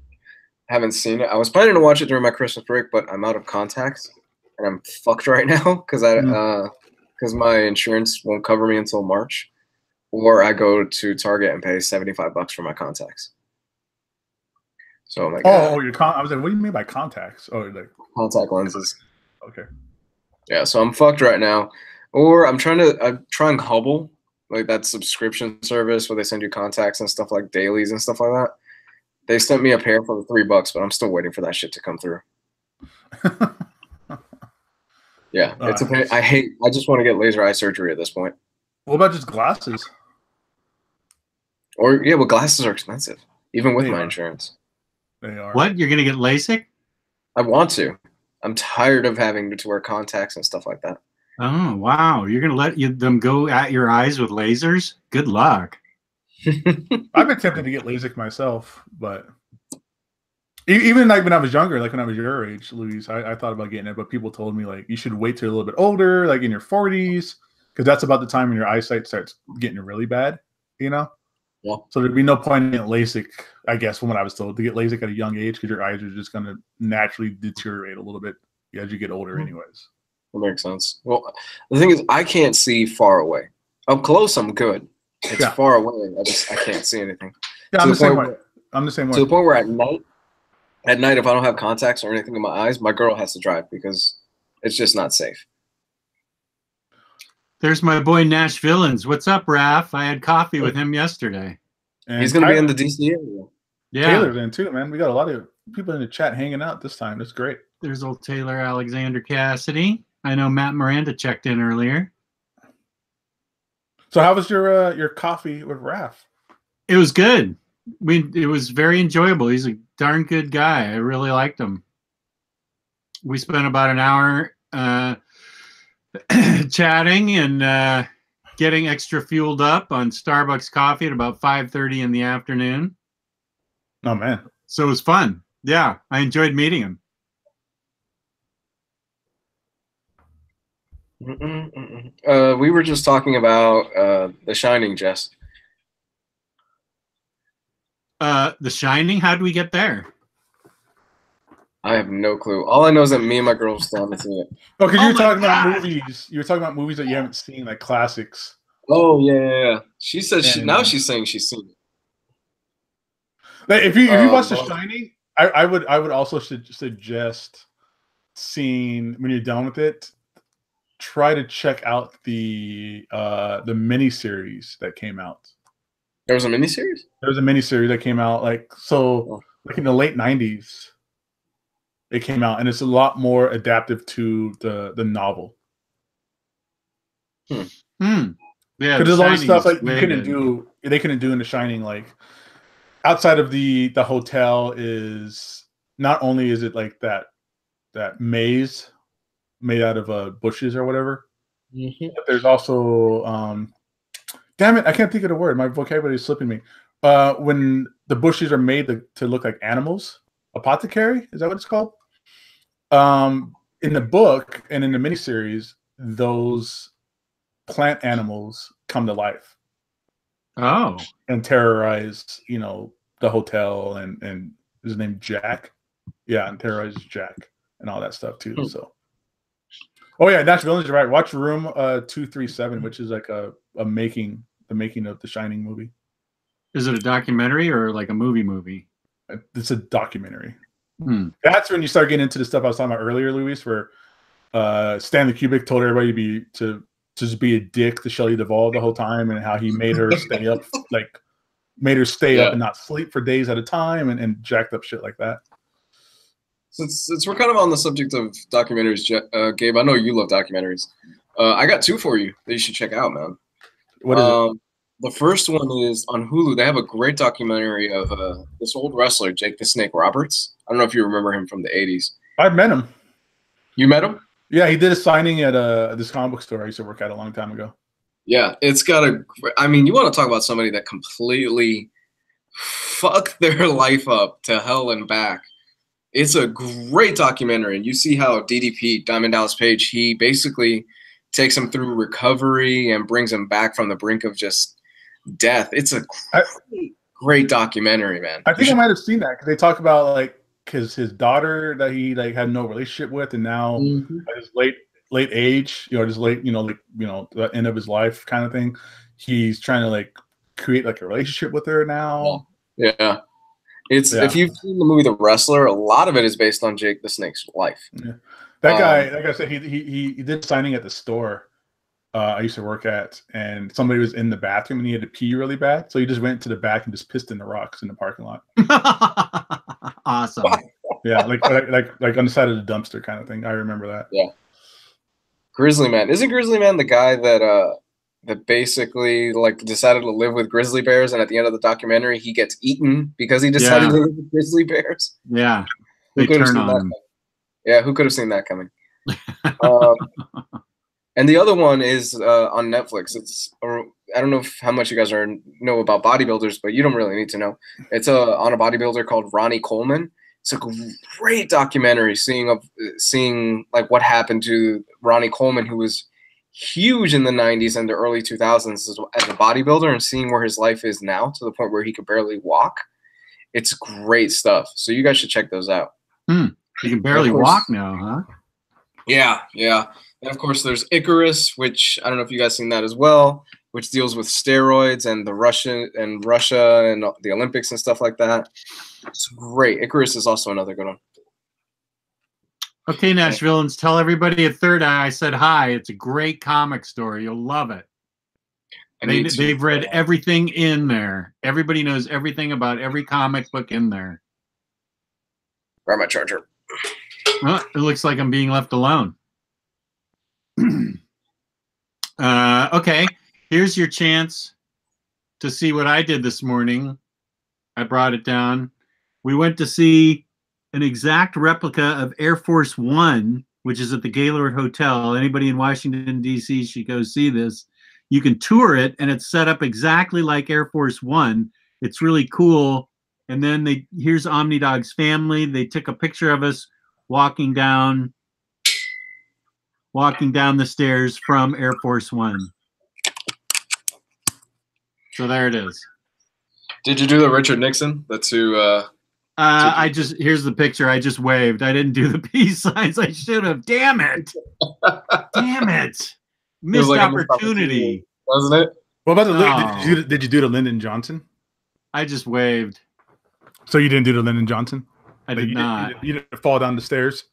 C: seen it. I was planning to watch it during my Christmas break, but I'm out of contacts and I'm fucked right now because my insurance won't cover me until March, or I go to Target and pay $75 for my contacts. So I'm like,
E: I was like, what do you mean by contacts? Oh, like
C: contact lenses.
E: Okay.
C: Yeah, so I'm fucked right now, or I'm trying Hubble. Like that subscription service where they send you contacts and stuff like dailies and stuff like that. They sent me a pair for $3, but I'm still waiting for that shit to come through. Yeah, it's a pain. I just want to get laser eye surgery at this point.
E: What about just glasses?
C: Well, glasses are expensive, even with my insurance.
E: They are.
A: What? You're gonna get LASIK?
C: I want to. I'm tired of having to wear contacts and stuff like that.
A: Oh, wow. You're going to let them go at your eyes with lasers? Good luck.
E: I've been tempted to get LASIK myself, but even like when I was younger, like when I was your age, Louise, I thought about getting it, but people told me like you should wait till you're a little bit older, like in your 40s, because that's about the time when your eyesight starts getting really bad, Yeah. So there'd be no point in getting LASIK, I guess, from what I was told, to get LASIK at a young age because your eyes are just going to naturally deteriorate a little bit as you get older anyways.
C: That makes sense. Well, the thing is, I can't see far away. Up close, I'm good. It's far away. I can't see anything.
E: Yeah, I'm the same way.
C: To the point where at night, if I don't have contacts or anything in my eyes, my girl has to drive because it's just not safe.
A: There's my boy Nash Villains. What's up, Raph? I had coffee with him yesterday.
E: And
C: he's going to be in the DC area.
A: Yeah.
E: Taylor's in too, man. We got a lot of people in the chat hanging out this time. That's great.
A: There's old Taylor Alexander Cassidy. I know Matt Miranda checked in earlier.
E: So how was your coffee with Raph?
A: It was good. It was very enjoyable. He's a darn good guy. I really liked him. We spent about an hour chatting and getting extra fueled up on Starbucks coffee at about 5:30 in the afternoon.
E: Oh man!
A: So it was fun. Yeah, I enjoyed meeting him.
C: We were just talking about The Shining, Jess.
A: The Shining. How did we get there?
C: I have no clue. All I know is that me and my girl still haven't seen it.
E: Oh, because
A: Oh
E: you were
A: my
E: talking about
A: God.
E: movies. You were talking about movies that you haven't seen, like classics.
C: Oh yeah. She said now
E: And-
C: she's saying she's seen it.
E: Like, if you watch The
C: well-
E: Shining, I would also suggest seeing, when you're done with it, try to check out the miniseries that came out.
C: There was a miniseries?
E: There was a miniseries that came out like in the late 90s. It came out, and it's a lot more adaptive to the novel.
A: Yeah,
E: Because
A: The
E: there's a lot of
A: Shining
E: stuff
A: is
E: like
A: way
E: they couldn't do in The Shining. Like outside of the hotel is not only is it like that maze made out of bushes or whatever, but there's also damn it, I can't think of the word. My vocabulary is slipping me. When the bushes are made to look like animals, apothecary, is that what it's called? In the book and in the miniseries, those plant animals come to life.
A: Oh,
E: And terrorize, the hotel and his name Jack. Yeah, and terrorize Jack and all that stuff too. So oh yeah, Nash Villains, you're right. Watch Room 237, which is like the making of the Shining movie.
A: is it a documentary or like a movie?
E: It's a documentary.
A: Hmm.
E: That's when you start getting into the stuff I was talking about earlier, Luis, where Stanley Kubrick told everybody to just be a dick to Shelley Duvall the whole time, and how he made her stay up, up and not sleep for days at a time, and jacked up shit like that.
C: Since we're kind of on the subject of documentaries, Gabe, I know you love documentaries. I got two for you that you should check out, man.
E: What is it?
C: The first one is on Hulu. They have a great documentary of this old wrestler, Jake the Snake Roberts. I don't know if you remember him from the 80s.
E: I've met him.
C: You met him?
E: Yeah, he did a signing at this comic book store I used to work at a long time ago.
C: Yeah, it's got you want to talk about somebody that completely fucked their life up to hell and back. It's a great documentary, and you see how DDP, Diamond Dallas Page, he basically takes him through recovery and brings him back from the brink of just death. It's a great documentary, man.
E: I think I might have seen that because they talk about because his daughter that he had no relationship with, and now at his late age, just late, the end of his life kind of thing, he's trying to create a relationship with her now.
C: Yeah. If you've seen the movie The Wrestler, a lot of it is based on Jake the Snake's life.
E: Yeah. That guy, like I said, he did signing at the store I used to work at, and somebody was in the bathroom and he had to pee really bad, so he just went to the back and just pissed in the rocks in the parking lot.
A: Awesome.
E: Yeah, like on the side of the dumpster kind of thing. I remember that.
C: Yeah. Grizzly Man. Isn't Grizzly Man the guy that basically decided to live with grizzly bears, and at the end of the documentary he gets eaten because he decided to live with grizzly bears?
A: Yeah. They turn on him.
C: Yeah, who could have seen that coming? And the other one is on Netflix. I don't know how much you guys know about bodybuilders, but you don't really need to know. It's on a bodybuilder called Ronnie Coleman. It's a great documentary seeing what happened to Ronnie Coleman, who was huge in the 90s and the early 2000s as a bodybuilder, and seeing where his life is now to the point where he could barely walk. It's great stuff. So you guys should check those out.
A: You can barely walk now, huh?
C: Yeah. And of course, there's Icarus, which I don't know if you guys seen that as well, which deals with steroids and Russia and the Olympics and stuff like that. It's great. Icarus is also another good one.
A: Okay, Nash Villains, tell everybody at Third Eye I said hi. It's a great comic story. You'll love it. They've read everything in there. Everybody knows everything about every comic book in there.
C: Grab my charger.
A: Well, it looks like I'm being left alone. Okay, here's your chance to see what I did this morning. I brought it down. We went to see an exact replica of Air Force One, which is at the Gaylord Hotel. Anybody in Washington, D.C. should go see this. You can tour it, and it's set up exactly like Air Force One. It's really cool. And then here's Omnidog's family. They took a picture of us walking down the stairs from Air Force One. So there it is.
C: Did you do the Richard Nixon? That's who.
A: Here's the picture. I just waved. I didn't do the peace signs. I should have. Damn it. Damn it. Missed opportunity.
C: Wasn't it?
E: What about did you do the Lyndon Johnson?
A: I just waved.
E: So you didn't do the Lyndon Johnson?
A: I did not.
E: You didn't fall down the stairs?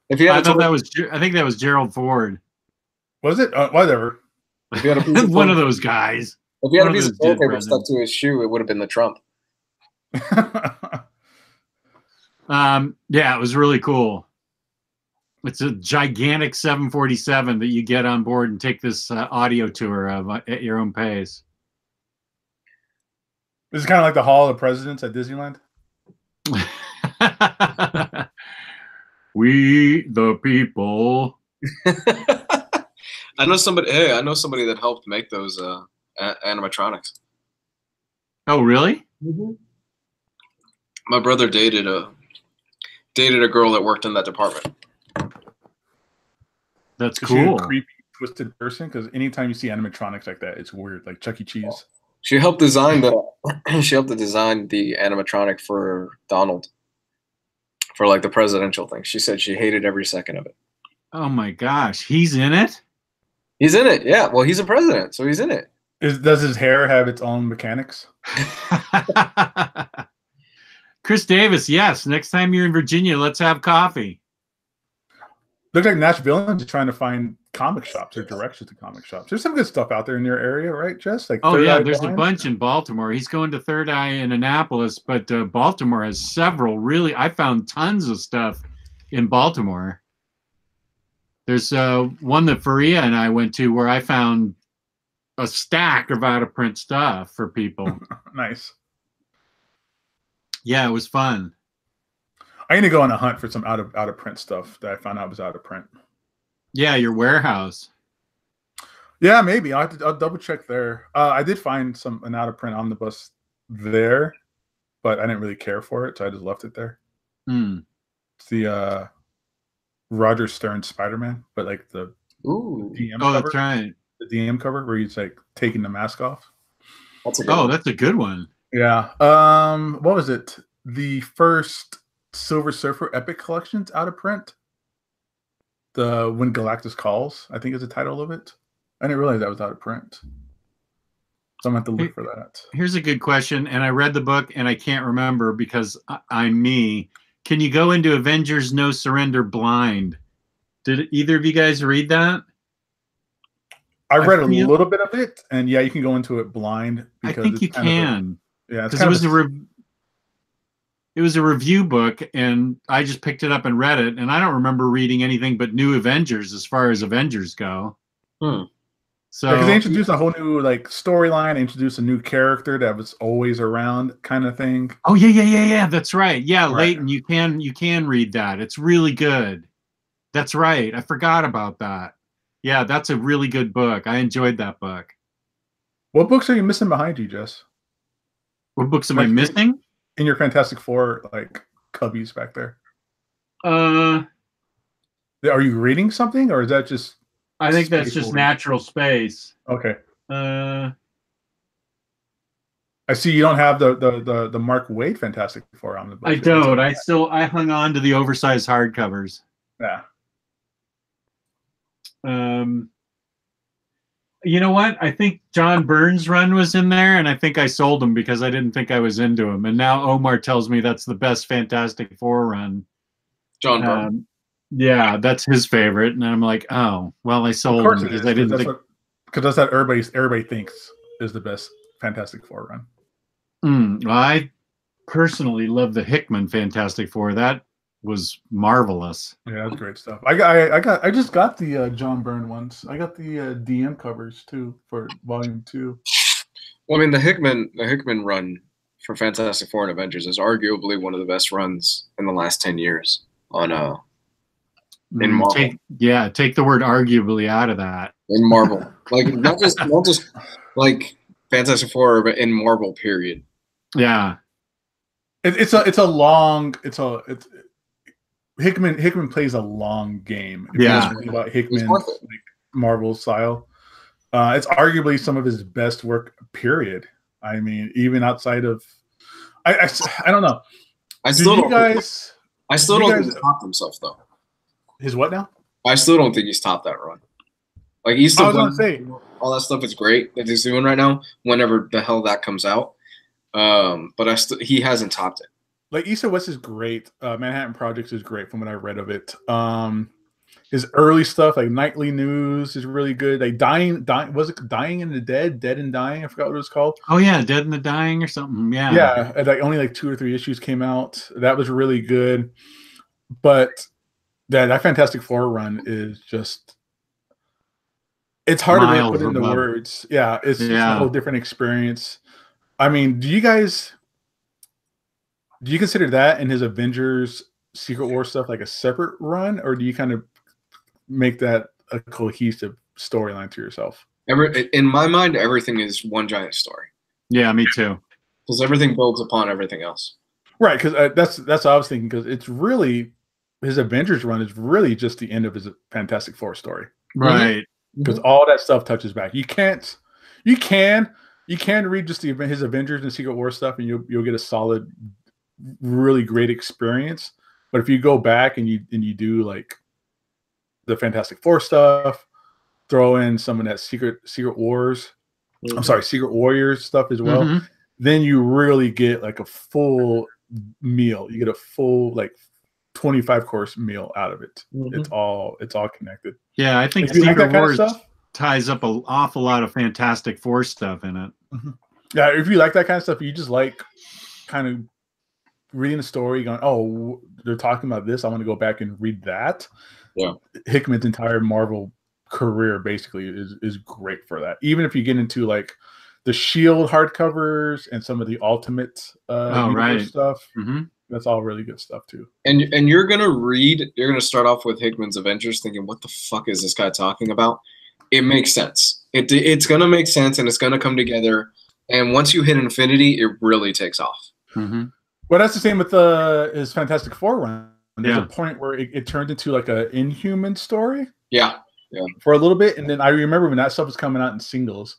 C: If you had
A: I think that was Gerald Ford.
E: Was it? Whatever.
C: If you had a
A: one of those guys.
C: If you had a piece of toilet paper stuck to his shoe, it would have been the Trump.
A: Yeah, it was really cool. It's a gigantic 747 that you get on board and take this audio tour of at your own pace.
E: This is kind of like the Hall of the Presidents at Disneyland.
A: We the people.
C: I know somebody that helped make those animatronics.
A: Oh, really?
C: Mm-hmm. My brother dated a girl that worked in that department.
A: That's
E: Is she a
A: cool.
E: creepy, twisted person? Because anytime you see animatronics like that, it's weird, like Chuck E. Cheese.
C: She helped design the animatronic for Donald, for like the presidential thing. She said she hated every second of it.
A: Oh my gosh, he's in it?
C: He's in it, yeah. Well, he's a president, so he's in it.
E: Does his hair have its own mechanics?
A: Chris Davis, yes. Next time you're in Virginia, let's have coffee.
E: Looks like Nashville is trying to find comic shops or directions to comic shops. There's some good stuff out there in your area, right, Jess? Like
A: there's a bunch in Baltimore. He's going to Third Eye in Annapolis, but Baltimore has several. Really, I found tons of stuff in Baltimore. There's one that Fariha and I went to where I found a stack of out-of-print stuff for people.
E: Nice.
A: Yeah, it was fun.
E: I need to go on a hunt for some out of print stuff that I found out was out of print.
A: Yeah, your warehouse.
E: Yeah, maybe I'll double check there. I did find an out of print omnibus there, but I didn't really care for it, so I just left it there. It's the Roger Stern Spider-Man, but like the DM cover.
A: That's right.
E: The DM cover where he's like taking the mask off.
C: That's a good one.
E: Yeah. What was it? The first Silver Surfer Epic Collections out of print. The When Galactus Calls, I think is the title of it. I didn't realize that was out of print. So I'm going to have to look for that.
A: Here's a good question, and I read the book and I can't remember because I'm me. Can you go into Avengers No Surrender blind? Did either of you guys read that?
E: I read a little bit of it, and yeah, you can go into it blind.
A: I think you can.
E: Because
A: it was a review book, and I just picked it up and read it, and I don't remember reading anything but New Avengers as far as Avengers go. So
E: because they introduced a whole new like storyline, introduced a new character that was always around, kind of thing.
A: Oh yeah. That's right. Yeah,
E: right.
A: Leighton, you can read that. It's really good. That's right. I forgot about that. Yeah, that's a really good book. I enjoyed that book.
E: What books are you missing behind you, Jess?
A: What books am I missing?
E: In your Fantastic Four, like cubbies back there.
A: Are
E: you reading something, or is that just?
A: I think that's just natural space.
E: Okay.
A: I
E: see you don't have the Mark Waid Fantastic Four on the book.
A: I don't. I hung on to the oversized hardcovers.
E: Yeah.
A: You know what? I think John Byrne's run was in there, and I think I sold him because I didn't think I was into him. And now Omar tells me that's the best Fantastic Four run.
C: John Byrne.
A: Yeah, that's his favorite, and I'm like, oh, well, I sold him because I didn't think.
E: Because that's what everybody thinks is the best Fantastic Four run.
A: Well, I personally love the Hickman Fantastic Four. That was marvelous.
E: Yeah, that's great stuff. I just got the John Byrne ones. I got the DM covers too for Volume 2.
C: Well, I mean, the Hickman run for Fantastic Four and Avengers is arguably one of the best runs in the last 10 years on in Marvel.
A: Take the word arguably out of that.
C: In Marvel, like not just like Fantastic Four, but in Marvel, period.
A: Yeah.
E: It's Hickman plays a long game. If
A: Yeah.
E: you guys think about Hickman's like, Marvel style, it's arguably some of his best work. Period. I mean, even outside of, I don't know.
C: I still don't think he's topped himself though.
E: His what now?
C: I still don't think he's topped that run. Like he's still
E: gonna say
C: all that stuff is great that he's doing right now. Whenever the hell that comes out, but he hasn't topped it.
E: Like East and West is great. Manhattan Projects is great from what I read of it. His early stuff, like Nightly News, is really good. Like Dying was it Dying and the Dead? Dead and Dying? I forgot what it was called.
A: Oh yeah, Dead and the Dying or something. Yeah.
E: Yeah. And like only like 2 or 3 issues came out. That was really good. But that Fantastic Four run is just it's hard to really put into words. Yeah, it's just a whole different experience. I mean, do you consider that and his Avengers Secret War stuff like a separate run, or do you kind of make that a cohesive storyline to yourself?
C: In my mind, everything is one giant story.
A: Yeah, me too.
C: Because everything builds upon everything else.
E: Right, because that's what I was thinking. Because it's really his Avengers run is really just the end of his Fantastic Four story.
A: Right.
E: Because all that stuff touches back. You can read just his Avengers and Secret War stuff, and you'll get a solid, really great experience. But if you go back and you do like the Fantastic Four stuff, throw in some of that Secret Wars, Secret Warriors stuff as well, then you really get like a full meal. You get a full like 25-course meal out of it. It's all connected.
A: Yeah, I think Secret Wars ties up an awful lot of Fantastic Four stuff in it.
E: Yeah, if you like that kind of stuff, you just like kind of reading the story, going, "Oh, they're talking about this. I want to go back and read that."
C: Yeah,
E: Hickman's entire Marvel career basically is great for that. Even if you get into like the Shield hardcovers and some of the Ultimate stuff, that's all really good stuff too.
C: And you're gonna start off with Hickman's Avengers, thinking, "What the fuck is this guy talking about?" It makes sense. It's gonna make sense, and it's gonna come together. And once you hit Infinity, it really takes off.
E: Well, that's the same with his Fantastic Four run. There's a point where it turned into like an Inhuman story.
C: Yeah.
E: For a little bit, and then I remember when that stuff was coming out in singles,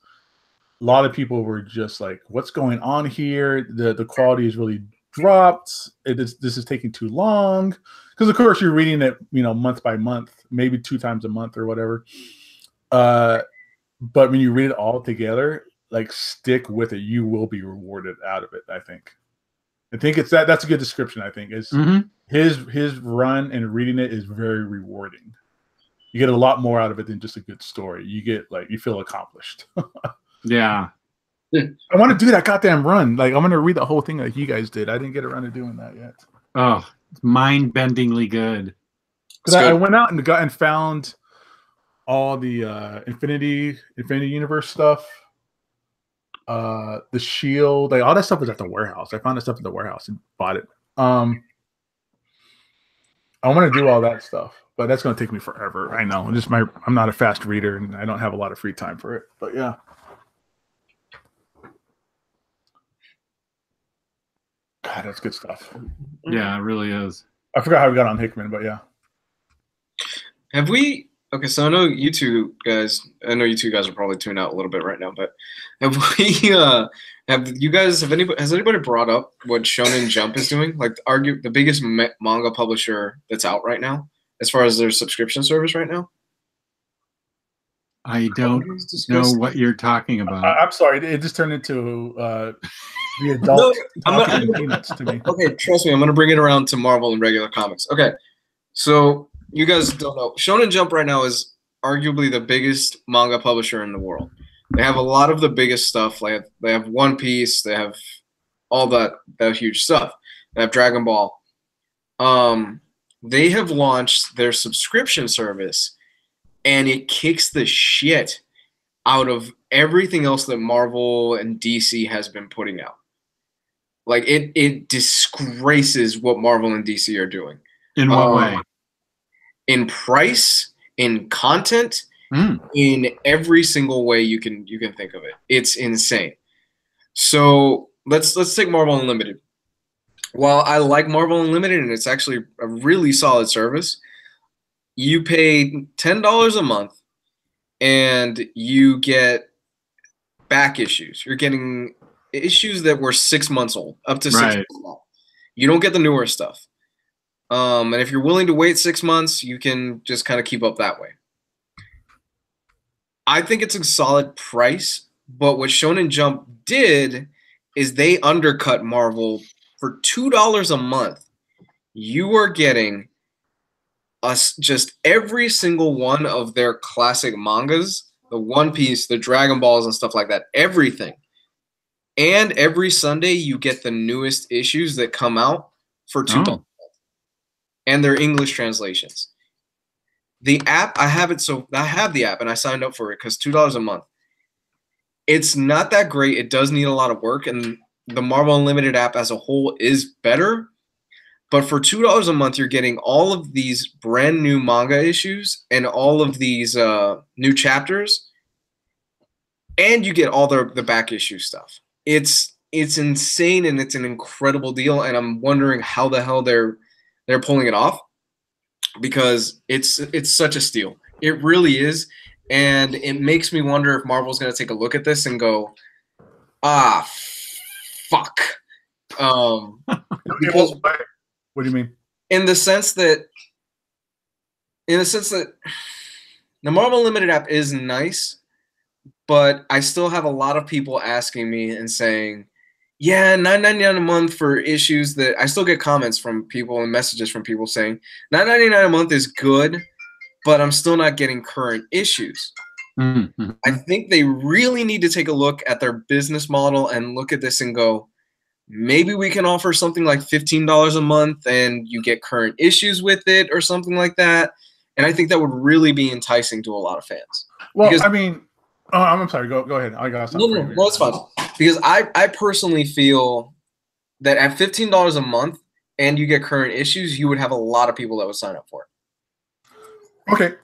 E: a lot of people were just like, "What's going on here? The quality is really dropped. This is taking too long." Because of course you're reading it, month by month, maybe 2 times a month or whatever. But when you read it all together, like stick with it, you will be rewarded out of it. I think it's that's a good description. I think is his run and reading it is very rewarding. You get a lot more out of it than just a good story. You get you feel accomplished.
A: Yeah.
E: I want to do that goddamn run. Like I'm going to read the whole thing like you guys did. I didn't get around to doing that yet.
A: Oh, mind-bendingly good.
E: Because I went out and found all the Infinity Universe stuff. The Shield, like all that stuff was at the warehouse. I found that stuff at the warehouse and bought it. I want to do all that stuff, but that's going to take me forever. I know. I'm not a fast reader, and I don't have a lot of free time for it. But yeah. God, that's good stuff.
A: Yeah, it really is.
E: I forgot how we got on Hickman, but yeah.
C: Have we? Okay, so I know you two guys are probably tuned out a little bit right now, but have we? Has anybody brought up what Shonen Jump is doing? Like, the biggest manga publisher that's out right now, as far as their subscription service right now.
A: I don't know what you're talking about.
E: I'm sorry, it just turned into the adult talking peanuts to me.
C: Okay, trust me, I'm gonna bring it around to Marvel and regular comics. Okay, so you guys don't know, Shonen Jump right now is arguably the biggest manga publisher in the world. They have a lot of the biggest stuff. Like they have One Piece, they have all that huge stuff. They have Dragon Ball. They have launched their subscription service, and it kicks the shit out of everything else that Marvel and DC has been putting out. Like it disgraces what Marvel and DC are doing.
A: In what way?
C: In price, in content, in every single way you can think of it. It's insane. So let's take Marvel Unlimited. While I like Marvel Unlimited and it's actually a really solid service, you pay $10 a month and you get back issues. You're getting issues that were 6 months old, up to 6 months old. You don't get the newer stuff. And if you're willing to wait 6 months, you can just kind of keep up that way. I think it's a solid price, but what Shonen Jump did is they undercut Marvel. For $2 a month. You are getting us just every single one of their classic mangas, the One Piece, the Dragon Balls, and stuff like that. Everything. And every Sunday you get the newest issues that come out for $2. And their English translations. The app, I have the app and I signed up for it because $2 a month. It's not that great. It does need a lot of work, and the Marvel Unlimited app as a whole is better. But for $2 a month, you're getting all of these brand new manga issues and all of these new chapters, and you get all the back issue stuff. It's insane, and it's an incredible deal, and I'm wondering how the hell they're pulling it off, because it's such a steal. It really is, and it makes me wonder if Marvel's going to take a look at this and go, fuck.
E: Because, what do you mean?
C: In the sense that the Marvel Unlimited app is nice, but I still have a lot of people asking me and saying, yeah, $9.99 a month for issues that I still get comments from people and messages from people saying $9.99 a month is good, but I'm still not getting current issues. Mm-hmm. I think they really need to take a look at their business model and look at this and go, maybe we can offer something like $15 a month and you get current issues with it or something like that. And I think that would really be enticing to a lot of fans.
E: Well, because, I mean, I'm sorry. Go ahead. I got something.
C: No, it's fine. Because I personally feel that at $15 a month and you get current issues, you would have a lot of people that would sign up for it.
E: Okay.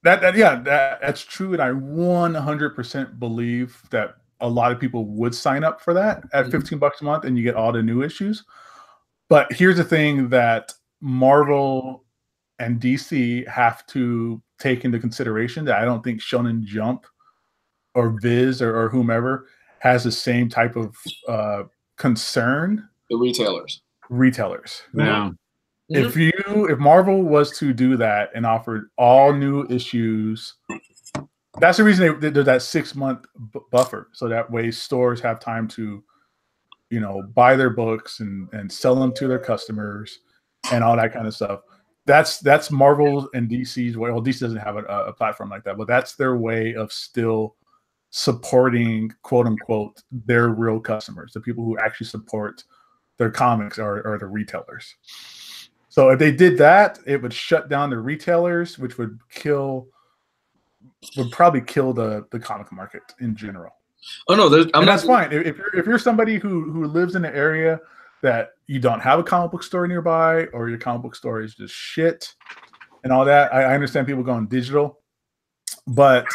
E: That's true, and I 100% believe that a lot of people would sign up for that at $15 a month, and you get all the new issues. But here's the thing that Marvel and DC have to take into consideration that I don't think Shonen Jump or Viz or whomever has the same type of concern.
C: The retailers.
E: Yeah. If Marvel was to do that and offered all new issues, that's the reason there's that 6 month buffer, so that way stores have time to, buy their books and sell them to their customers and all that kind of stuff. That's Marvel and DC's way. Well, DC doesn't have a platform like that, but that's their way of still supporting, quote unquote, their real customers, the people who actually support their comics or the retailers. So if they did that, it would shut down the retailers, which would probably kill the comic market in general.
C: Oh no,
E: that's fine. If you're somebody who lives in an area that you don't have a comic book store nearby, or your comic book store is just shit and all that, I understand people going digital. But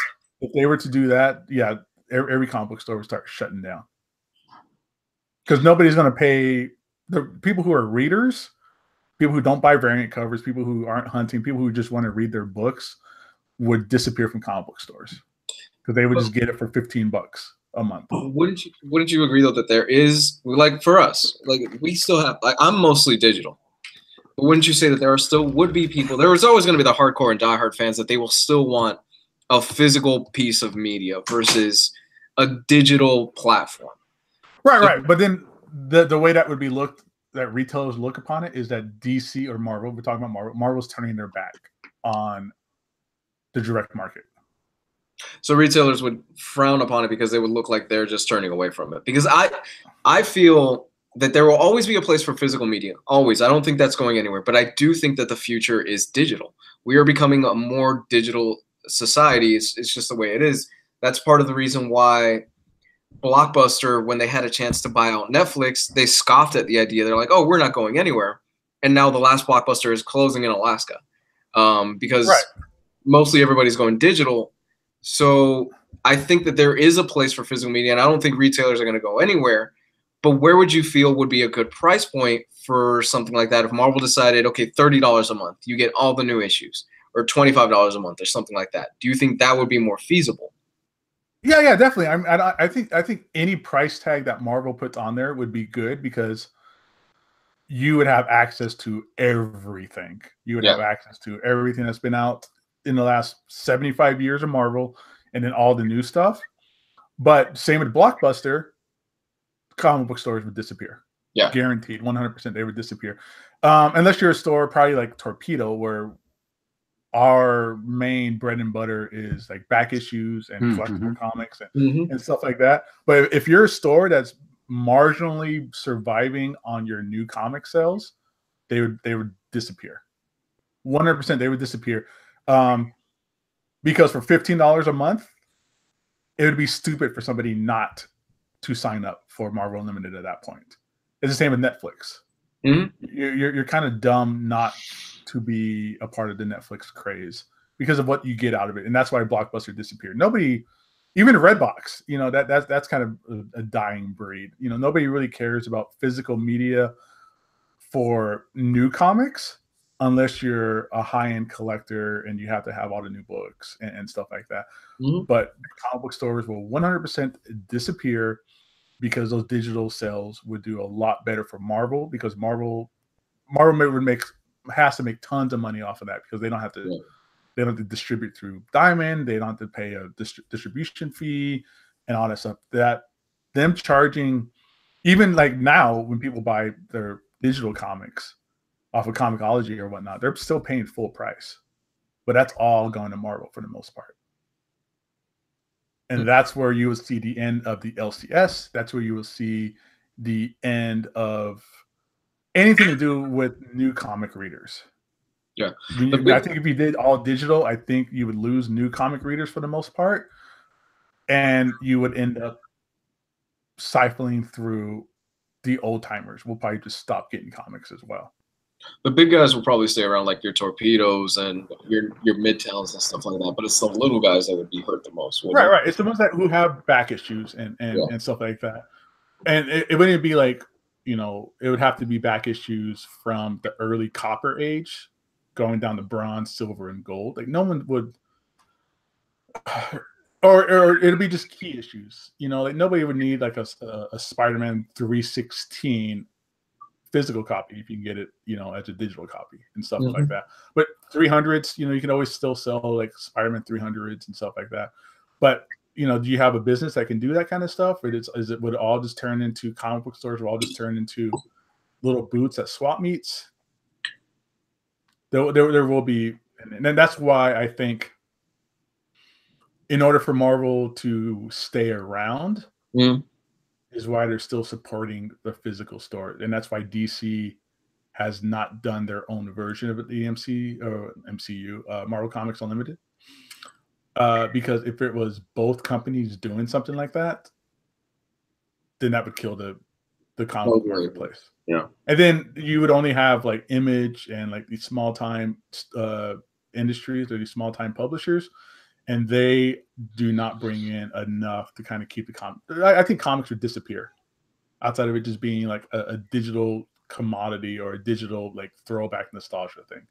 E: if they were to do that, yeah, every comic book store would start shutting down, because nobody's going to pay the people who are readers. People who don't buy variant covers, people who aren't hunting, people who just want to read their books would disappear from comic book stores because they would just get it for $15 a month.
C: Wouldn't you agree though that there is, like, for us, like, we still have, like, I'm mostly digital, but wouldn't you say that there would be people, there was always going to be the hardcore and diehard fans that they will still want a physical piece of media versus a digital platform?
E: Right. But then the way that would be looked, that retailers look upon it, is that DC or Marvel, we're talking about Marvel's turning their back on the direct market.
C: So retailers would frown upon it because they would look like they're just turning away from it. Because I feel that there will always be a place for physical media. Always. I don't think that's going anywhere. But I do think that the future is digital. We are becoming a more digital society. It's just the way it is. That's part of the reason why Blockbuster, when they had a chance to buy out Netflix, they scoffed at the idea. They're like, oh, we're not going anywhere. And now the last Blockbuster is closing in Alaska because mostly everybody's going digital. So I think that there is a place for physical media, and I don't think retailers are going to go anywhere. But where would you feel would be a good price point for something like that? If Marvel decided, okay, $30 a month, you get all the new issues, or $25 a month, or something like that. Do you think that would be more feasible?
E: Yeah, definitely. I think any price tag that Marvel puts on there would be good because you would have access to everything. You would have access to everything that's been out in the last 75 years of Marvel, and then all the new stuff. But same with Blockbuster, comic book stores would disappear.
C: Yeah,
E: guaranteed, 100% they would disappear. Unless you're a store probably like Torpedo, where our main bread and butter is like back issues and collectible comics and stuff like that. But if you're a store that's marginally surviving on your new comic sales, they would disappear. 100% they would disappear. Because for $15 a month, it would be stupid for somebody not to sign up for Marvel Unlimited at that point. It's the same with Netflix. You're kind of dumb not to be a part of the Netflix craze because of what you get out of it, and that's why Blockbuster disappeared. Nobody, even Redbox, you know, that's kind of a dying breed. You know, nobody really cares about physical media for new comics unless you're a high-end collector and you have to have all the new books and stuff like that. But comic book stores will 100% disappear because those digital sales would do a lot better for Marvel, because Marvel has to make tons of money off of that because they don't have to distribute through Diamond, they don't have to pay a distribution fee and all that stuff. That them charging, even like now when people buy their digital comics off of Comixology or whatnot, they're still paying full price, but that's all going to Marvel for the most part. And that's where you will see the end of the LCS. That's where you will see the end of anything to do with new comic readers.
C: Yeah.
E: I think if you did all digital, I think you would lose new comic readers for the most part. And you would end up siphoning through the old timers. We'll probably just stop getting comics as well.
C: The big guys will probably stay around, like your Torpedoes and your Midtowns and stuff like that. But it's the little guys that would be hurt the most.
E: Right. It's the ones who have back issues and stuff like that. And it wouldn't be like, you know, it would have to be back issues from the early Copper age, going down to Bronze, Silver, and Gold. Like no one would, or it'll be just key issues. You know, like nobody would need like a Spider-Man 316 physical copy if you can get it, you know, as a digital copy and stuff like that. But 300s, you know, you can always still sell like Spider-Man 300s and stuff like that. But you know, do you have a business that can do that kind of stuff, or would it all just turn into comic book stores? Would all just turn into little booths at swap meets? There will be, and then that's why I think, in order for Marvel to stay around, is why they're still supporting the physical store, and that's why DC has not done their own version of the MCU, Marvel Comics Unlimited. Because if it was both companies doing something like that, then that would kill the comic book marketplace.
C: Yeah.
E: And then you would only have like Image and like these small time industries or these small time publishers, and they do not bring in enough to kind of keep the comic. I think comics would disappear outside of it just being like a digital commodity or a digital like throwback nostalgia thing,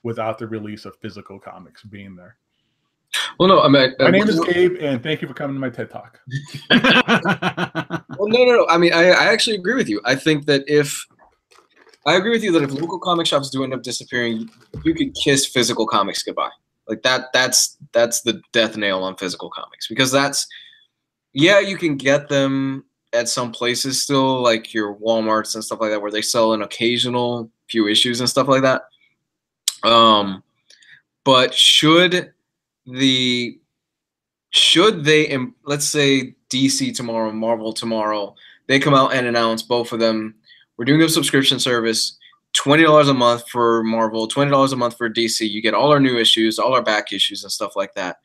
E: without the release of physical comics being there.
C: Well, no, I mean,
E: my name is Gabe, and thank you for coming to my TED Talk.
C: Well, no. I mean, I actually agree with you. I think that if local comic shops do end up disappearing, you could kiss physical comics goodbye. Like that's the death nail on physical comics, because you can get them at some places still, like your Walmarts and stuff like that, where they sell an occasional few issues and stuff like that. But should they, let's say DC tomorrow, Marvel tomorrow, they come out and announce both of them, we're doing a subscription service, $20 a month for Marvel, $20 a month for DC. You get all our new issues, all our back issues and stuff like that.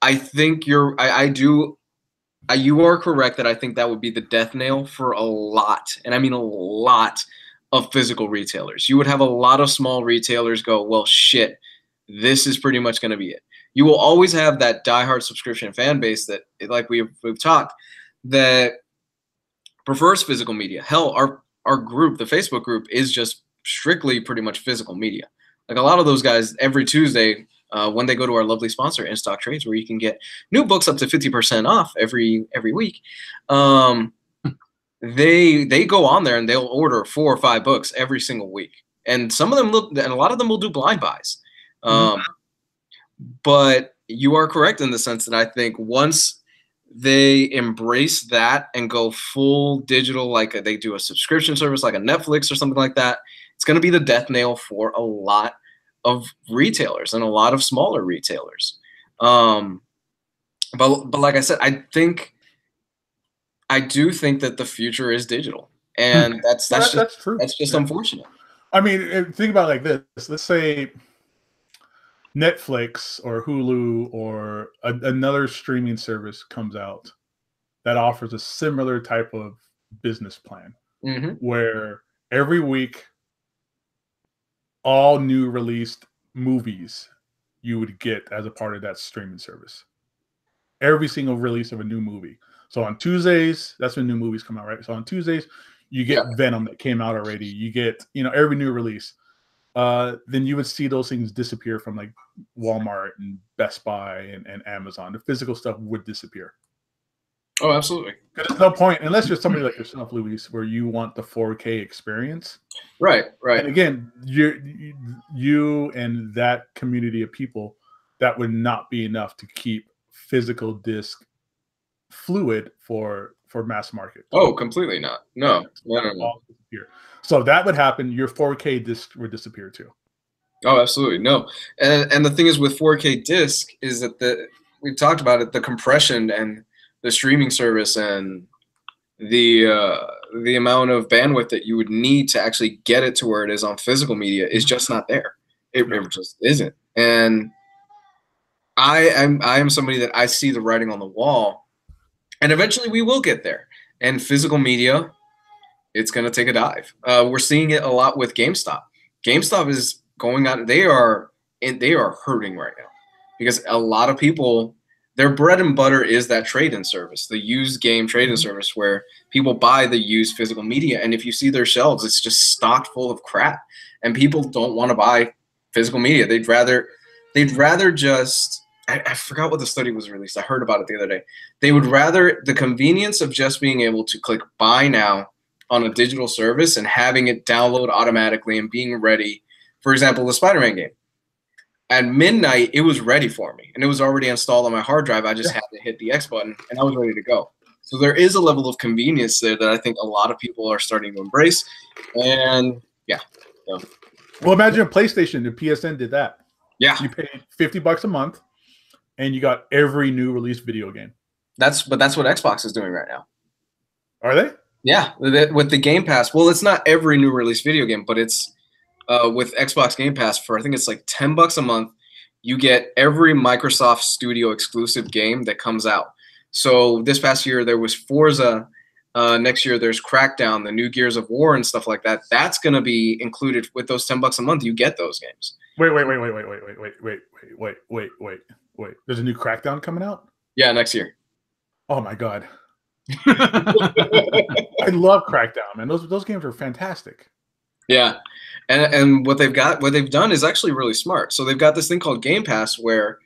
C: I think you are correct that I think that would be the death nail for a lot, and I mean a lot, of physical retailers. You would have a lot of small retailers go, well, shit, this is pretty much going to be it. You will always have that diehard subscription fan base that, like we've talked, that prefers physical media. Hell, our group, the Facebook group, is just strictly pretty much physical media. Like a lot of those guys, every Tuesday, when they go to our lovely sponsor, In Stock Trades, where you can get new books up to 50% off every week, they go on there and they'll order 4 or 5 books every single week. And some of them and a lot of them will do blind buys. But you are correct in the sense that I think once they embrace that and go full digital, like they do a subscription service like a Netflix or something like that, it's going to be the death nail for a lot of retailers and a lot of smaller retailers. But like I said, I do think that the future is digital, and that's true. That's just unfortunate.
E: I mean, think about it like this. Let's say Netflix or Hulu or another streaming service comes out that offers a similar type of business plan, where every week all new released movies you would get as a part of that streaming service. Every single release of a new movie. So on Tuesdays, that's when new movies come out, right? So on Tuesdays, you get Venom that came out already. You get, every new release. Then you would see those things disappear from like Walmart and Best Buy and Amazon. The physical stuff would disappear.
C: Oh, absolutely.
E: There's no point, unless you're somebody like yourself, Luis, where you want the 4K experience.
C: Right.
E: And again, you and that community of people, that would not be enough to keep physical disc fluid for mass market.
C: Oh, completely not. No.
E: So that would happen. Your 4K disc would disappear too.
C: Oh, absolutely. No. And the thing is with 4K disc is that we talked about it, the compression and the streaming service and the amount of bandwidth that you would need to actually get it to where it is on physical media is just not there. It just isn't. And I am somebody that I see the writing on the wall, and eventually we will get there. And physical media, it's going to take a dive. We're seeing it a lot with GameStop. GameStop is going on. They are hurting right now because a lot of people, their bread and butter is that trade-in service, the used game trade-in service where people buy the used physical media. And if you see their shelves, it's just stocked full of crap. And people don't want to buy physical media. They'd rather just, I forgot what the study was released. I heard about it the other day. They would rather the convenience of just being able to click buy now on a digital service and having it download automatically and being ready. For example, the Spider-Man game. At midnight, it was ready for me, and it was already installed on my hard drive. I just had to hit the X button, and I was ready to go. So there is a level of convenience there that I think a lot of people are starting to embrace. And, yeah. So.
E: Well, imagine PlayStation. The PSN did that.
C: Yeah.
E: You paid $50 a month, and you got every new released video game.
C: That's what Xbox is doing right now.
E: Are they?
C: Yeah, with the Game Pass. Well, it's not every new released video game, but it's with Xbox Game Pass for I think it's like $10 a month. You get every Microsoft Studio exclusive game that comes out. So this past year there was Forza. Next year there's Crackdown, the new Gears of War and stuff like that. That's going to be included with those $10 a month. You get those games.
E: Wait. There's a new Crackdown coming out?
C: Yeah, next year.
E: Oh my God. I love Crackdown, man. Those games are fantastic.
C: Yeah. And what they've done is actually really smart. So they've got this thing called Game Pass where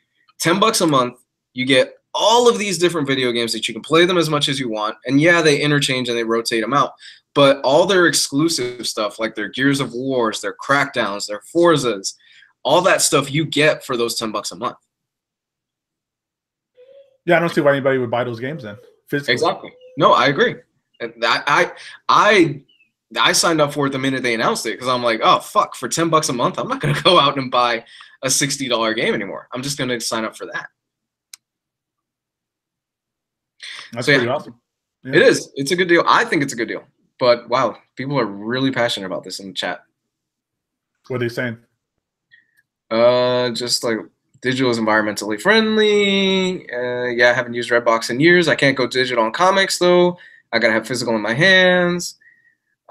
C: $10 a month, you get all of these different video games that you can play them as much as you want. And yeah, they interchange and they rotate them out. But all their exclusive stuff, like their Gears of Wars, their Crackdowns, their Forzas, all that stuff you get for those $10 a month.
E: Yeah, I don't see why anybody would buy those games then. Physically.
C: Exactly. No, I agree. I signed up for it the minute they announced it because I'm like, oh, fuck, for $10 a month, I'm not going to go out and buy a $60 game anymore. I'm just going to sign up for that.
E: That's pretty awesome. Yeah.
C: It is. It's a good deal. I think it's a good deal. But, wow, people are really passionate about this in the chat.
E: What are they saying?
C: Just like digital is environmentally friendly. Yeah, I haven't used Redbox in years. I can't go digital on comics, though. I got to have physical in my hands.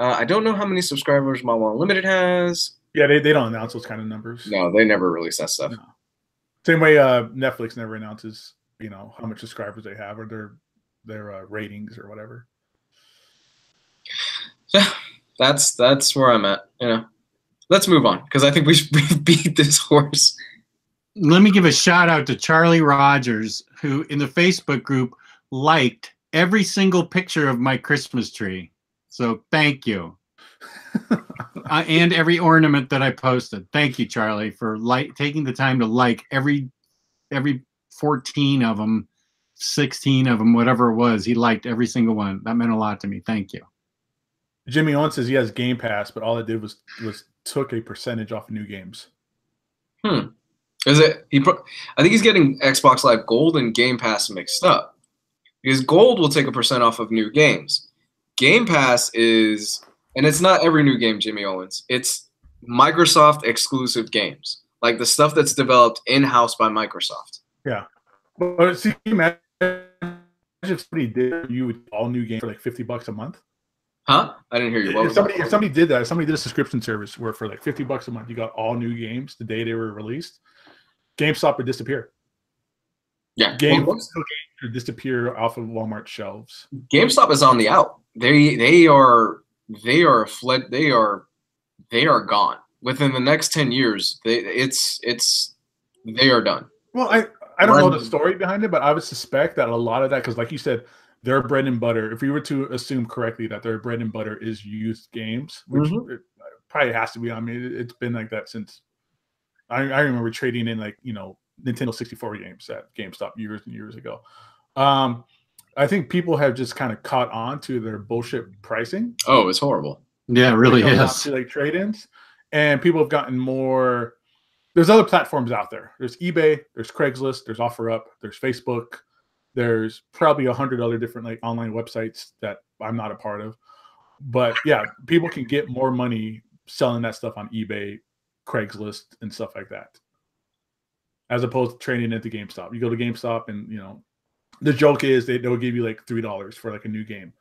C: I don't know how many subscribers Marvel Unlimited has.
E: Yeah, they don't announce those kind of numbers.
C: No, they never release that stuff.
E: No. Same way Netflix never announces, how much subscribers they have or their ratings or whatever.
C: Yeah, that's where I'm at. You know, let's move on because I think we've beat this horse.
A: Let me give a shout out to Charlie Rogers, who in the Facebook group liked every single picture of my Christmas tree. So thank you. And every ornament that I posted. Thank you, Charlie, for taking the time to like every 14 of them, 16 of them, whatever it was. He liked every single one. That meant a lot to me. Thank you.
E: Jimmy Owen says he has Game Pass, but all it did was took a percentage off new games.
C: Is it? I think he's getting Xbox Live Gold and Game Pass mixed up. Because Gold will take a % off of new games. Game Pass is, and it's not every new game, Jimmy Owens. It's Microsoft exclusive games, like the stuff that's developed in-house by Microsoft.
E: Yeah. But see, imagine if somebody did you with all new games for like $50 a month.
C: Huh? I didn't hear you.
E: If somebody did that, if somebody did a subscription service where for like $50 a month, you got all new games the day they were released, GameStop would disappear.
C: Yeah.
E: Games would disappear off of Walmart shelves.
C: GameStop is on the out. They are gone. Within the next 10 years, they are done.
E: Well, I don't know the story behind it, but I would suspect that a lot of that, because like you said, their bread and butter, if we were to assume correctly that their bread and butter is used games, which it probably has to be. I mean, it's been like that since I remember trading in Nintendo 64 games at GameStop years and years ago. I think people have just kind of caught on to their bullshit pricing.
C: Oh, it's horrible.
A: Yeah, it really is.
E: To like trade-ins, and people have gotten more. There's other platforms out there. There's eBay, there's Craigslist, there's OfferUp, there's Facebook. There's probably 100 other different like online websites that I'm not a part of. But yeah, people can get more money selling that stuff on eBay, Craigslist, and stuff like that, as opposed to trading into GameStop. You go to GameStop and the joke is they'll give you like $3 for like a new game.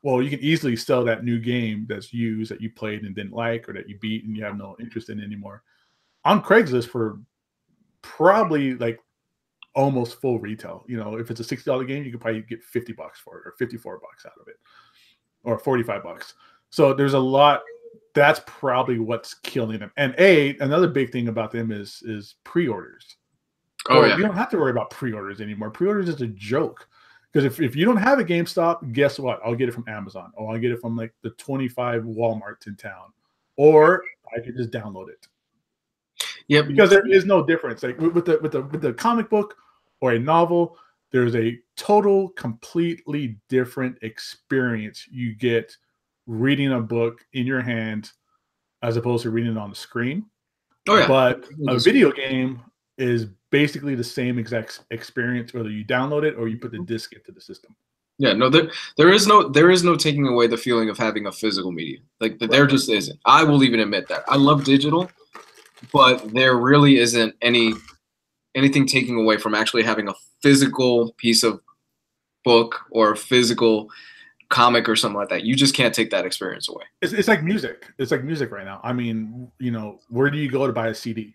E: Well, you can easily sell that new game that's used that you played and didn't like, or that you beat and you have no interest in anymore, on Craigslist for probably like almost full retail. If it's a $60 game, you could probably get $50 for it, or $54 out of it, or $45. So there's a lot. That's probably what's killing them. And another big thing about them is pre-orders.
C: Oh, yeah.
E: You don't have to worry about pre-orders anymore. Pre-orders is a joke. Because if you don't have a GameStop, guess what? I'll get it from Amazon, or I'll get it from like the 25 Walmarts in town, or I can just download it.
C: Yeah,
E: because there is no difference. Like with the comic book or a novel, there's a total, completely different experience you get reading a book in your hand as opposed to reading it on the screen.
C: Oh yeah.
E: But a video game is basically the same exact experience, whether you download it or you put the disc into the system.
C: Yeah, no, there is no taking away the feeling of having a physical media. Like there just isn't. I will even admit that. I love digital, but there really isn't anything taking away from actually having a physical piece of book or a physical comic or something like that. You just can't take that experience away.
E: It's like music. It's like music right now. I mean, where do you go to buy a CD?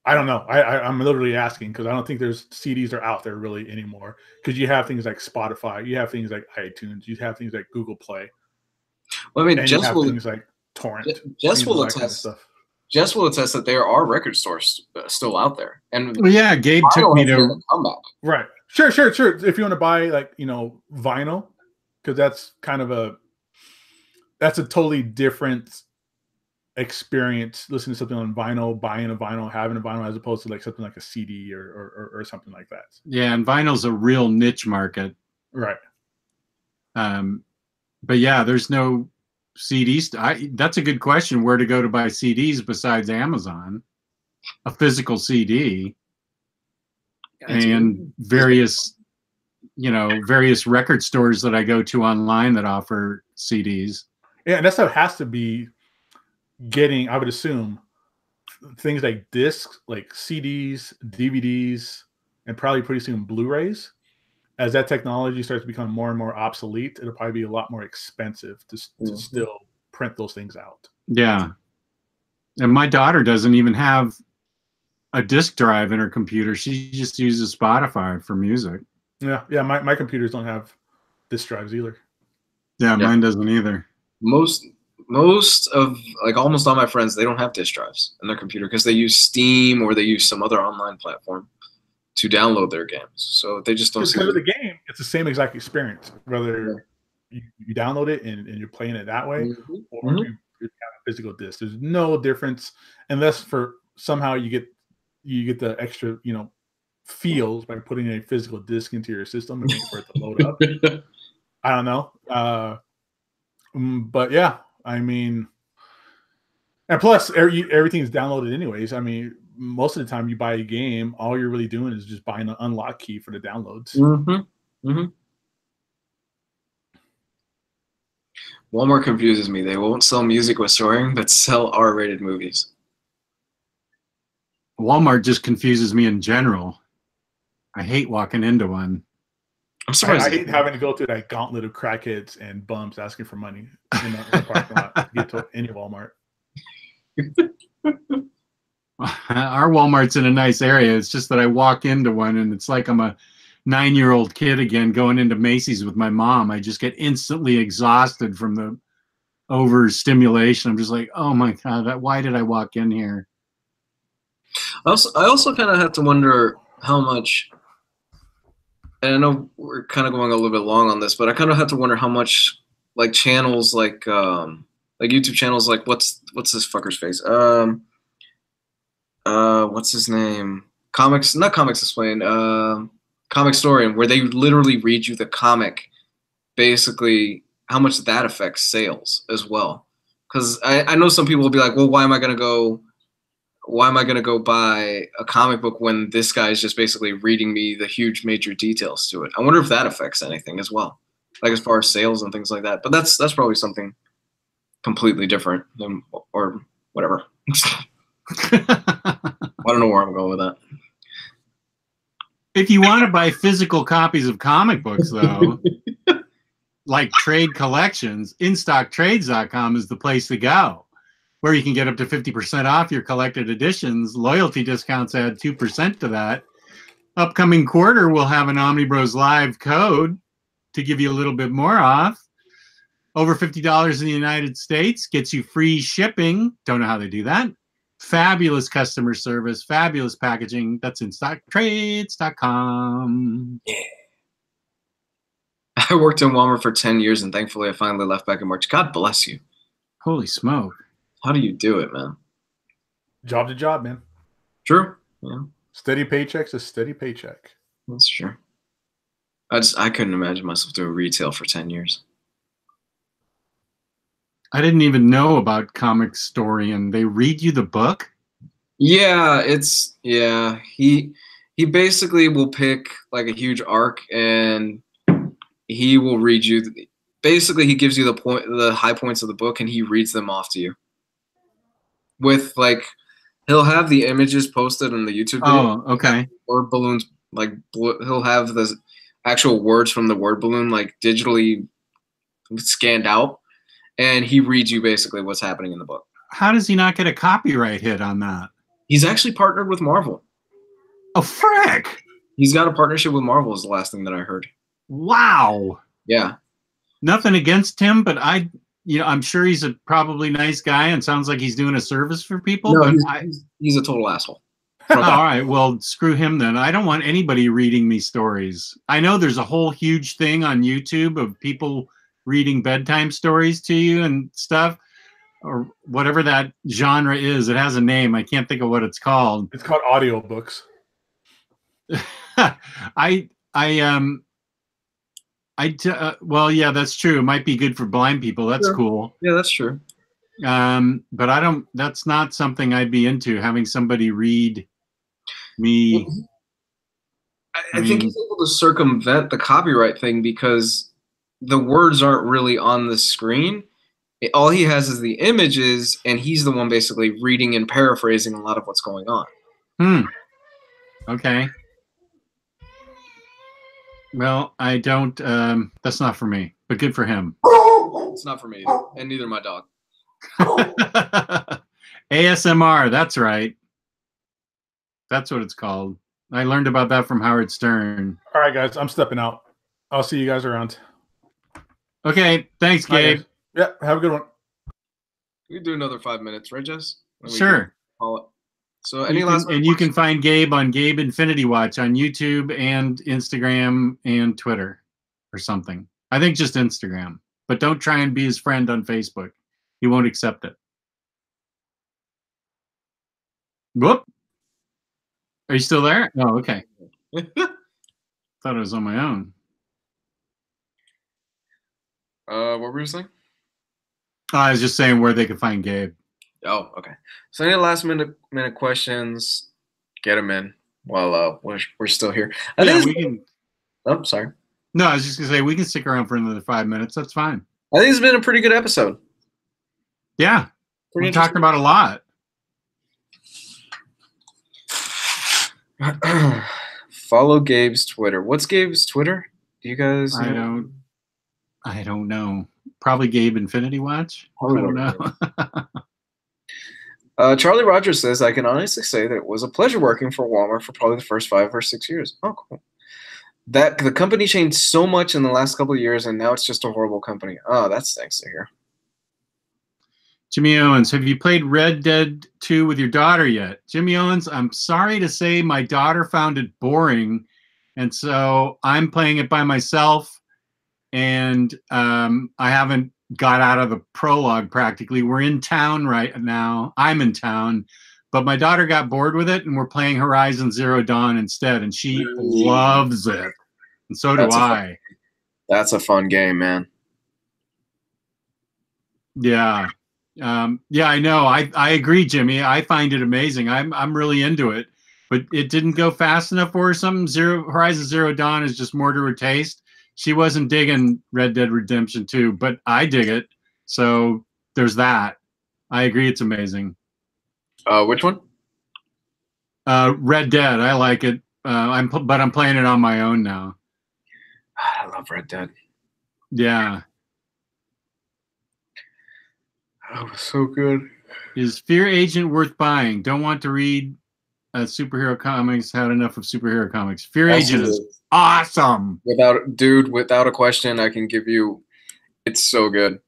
E: I don't know. I'm literally asking because I don't think there's CDs are out there really anymore. Because you have things like Spotify, you have things like iTunes, you have things like Google Play.
C: Well, I mean,
E: and you have things like Torrent.
C: Jess will attest. Jess will attest that there are record stores still out there. And
A: well, yeah, Gabe took me to
C: comeback.
E: Right. Sure. If you want to buy like vinyl, because that's kind of that's a totally different experience listening to something on vinyl, buying a vinyl, having a vinyl, as opposed to like something like a CD or something like that.
A: Yeah, and vinyl's a real niche market.
E: Right.
A: But yeah, there's no CDs. That's a good question, where to go to buy CDs besides Amazon. A physical CD. And various record stores that I go to online that offer CDs.
E: Yeah, and that's how it has to be. Getting, I would assume, things like discs, like CDs, DVDs, and probably pretty soon Blu-rays. As that technology starts to become more and more obsolete, it'll probably be a lot more expensive to still print those things out. Yeah.
A: And my daughter doesn't even have a disk drive in her computer. She just uses Spotify for music.
E: Yeah. My computers don't have disk drives either.
A: Yeah, mine doesn't either.
C: Most of like almost all my friends, they don't have disk drives in their computer because they use Steam or they use some other online platform to download their games. So they just don't see
E: because of the game. It's the same exact experience, whether you download it and you're playing it that way, or you have a physical disc. There's no difference unless for somehow you get the extra feels by putting a physical disc into your system and waiting for it to load up. I don't know, but yeah, I mean, and plus everything's downloaded anyways. I mean, most of the time you buy a game, all you're really doing is just buying an unlock key for the downloads.
C: Walmart confuses me. They won't sell music with swearing, but sell R-rated movies.
A: Walmart just confuses me in general. I hate walking into one.
C: I'm surprised.
E: I hate having to go through that gauntlet of crackheads and bums asking for money in the parking lot to get to any Walmart.
A: Our Walmart's in a nice area. It's just that I walk into one and it's like I'm a 9-year-old kid again going into Macy's with my mom. I just get instantly exhausted from the overstimulation. I'm just like, oh my God, why did I walk in here?
C: I also kind of have to wonder how much, and I know we're kind of going a little bit long on this, but I kind of have to wonder how much like channels like YouTube channels like what's this fucker's face? What's his name? Not Comics Explained, Comic Historian, where they literally read you the comic, basically how much that affects sales as well. Because I know some people will be like, well, why am I gonna go buy a comic book when this guy is just basically reading me the huge major details to it? I wonder if that affects anything as well, like as far as sales and things like that. But that's probably something completely different than, or whatever. I don't know where I'm going with that.
A: If you want to buy physical copies of comic books, though, like trade collections, InStockTrades.com is the place to go, where you can get up to 50% off your collected editions. Loyalty discounts add 2% to that. Upcoming quarter, we'll have an Omnibroslive code to give you a little bit more off. Over $50 in the United States gets you free shipping. Don't know how they do that. Fabulous customer service, fabulous packaging. That's InStockTrades.com.
C: Yeah. I worked in Walmart for 10 years, and thankfully I finally left back in March. God bless you.
A: Holy smoke.
C: How do you do it, man?
E: Job to job, man.
C: True. Yeah.
E: Steady paycheck's a steady paycheck.
C: That's true. I couldn't imagine myself doing retail for 10 years.
A: I didn't even know about Comic Historian. They read you the book?
C: Yeah, he basically will pick like a huge arc and he will read you. Basically, he gives you the high points of the book and he reads them off to you. With like, he'll have the images posted in the YouTube video.
A: Oh, okay.
C: Or balloons, like he'll have the actual words from the word balloon like digitally scanned out. And he reads you basically what's happening in the book.
A: How does he not get a copyright hit on that?
C: He's actually partnered with Marvel.
A: Oh, frick!
C: He's got a partnership with Marvel is the last thing that I heard.
A: Wow.
C: Yeah.
A: Nothing against him, but I'm sure he's a probably nice guy and sounds like he's doing a service for people.
C: No,
A: but
C: he's a total asshole.
A: All right, well, screw him then. I don't want anybody reading me stories. I know there's a whole huge thing on YouTube of people reading bedtime stories to you and stuff, or whatever that genre is. It has a name. I can't think of what it's called.
E: It's called audiobooks.
A: Well, yeah, that's true. It might be good for blind people. That's
C: sure.
A: Cool.
C: Yeah, that's true.
A: But that's not something I'd be into, having somebody read me.
C: I think he's able to circumvent the copyright thing because the words aren't really on the screen. All he has is the images, and he's the one basically reading and paraphrasing a lot of what's going on.
A: Okay. Well, I don't. That's not for me, but good for him.
C: It's not for me either, and neither my dog.
A: ASMR, that's right. That's what it's called. I learned about that from Howard Stern.
E: All right, guys, I'm stepping out. I'll see you guys around.
A: Okay, thanks,
E: Bye,
A: Gabe.
E: guys. Yep, have a good one.
C: We can do another 5 minutes, right, Jess? And we
A: Sure.
C: can call it. So any last
A: you can find Gabe on Gabe Infinity Watch on YouTube and Instagram and Twitter or something. I think just Instagram. But don't try and be his friend on Facebook. He won't accept it. Whoop. Are you still there? Oh, okay. Thought I was on my own.
C: What were you saying?
A: I was just saying where they could find Gabe.
C: Oh, okay. So any last minute questions, get them in while we're still here.
A: We can.
C: Oh, sorry.
A: No, I was just gonna say we can stick around for another 5 minutes. That's fine.
C: I think it's been a pretty good episode.
A: Yeah, we're talking about a lot.
C: Follow Gabe's Twitter. What's Gabe's Twitter? Do you guys know?
A: I don't know. Probably Gabe Infinity Watch. I don't know.
C: Charlie Rogers says, I can honestly say that it was a pleasure working for Walmart for probably the first 5 or 6 years. Oh, cool. That the company changed so much in the last couple of years, and now it's just a horrible company. Oh, that's nice to hear.
A: Jimmy Owens, have you played Red Dead 2 with your daughter yet? Jimmy Owens, I'm sorry to say my daughter found it boring, and so I'm playing it by myself, and I haven't got out of the prologue practically. We're in town right now. I'm in town, but my daughter got bored with it, and we're playing Horizon Zero Dawn instead, and she loves it, and so do I.
C: That's a fun game, man.
A: Yeah. Yeah, I know. I agree, Jimmy. I find it amazing. I'm really into it, but it didn't go fast enough for her. Horizon Zero Dawn is just more to her taste. She wasn't digging Red Dead Redemption 2, but I dig it. So there's that. I agree, it's amazing.
C: Which one?
A: Red Dead. I like it. But I'm playing it on my own now.
C: I love Red Dead.
A: Yeah.
C: Oh, so good.
A: Is Fear Agent worth buying? Don't want to read superhero comics. Had enough of superhero comics. Fear Agent is awesome.
C: Without a question, I can give you. It's so good.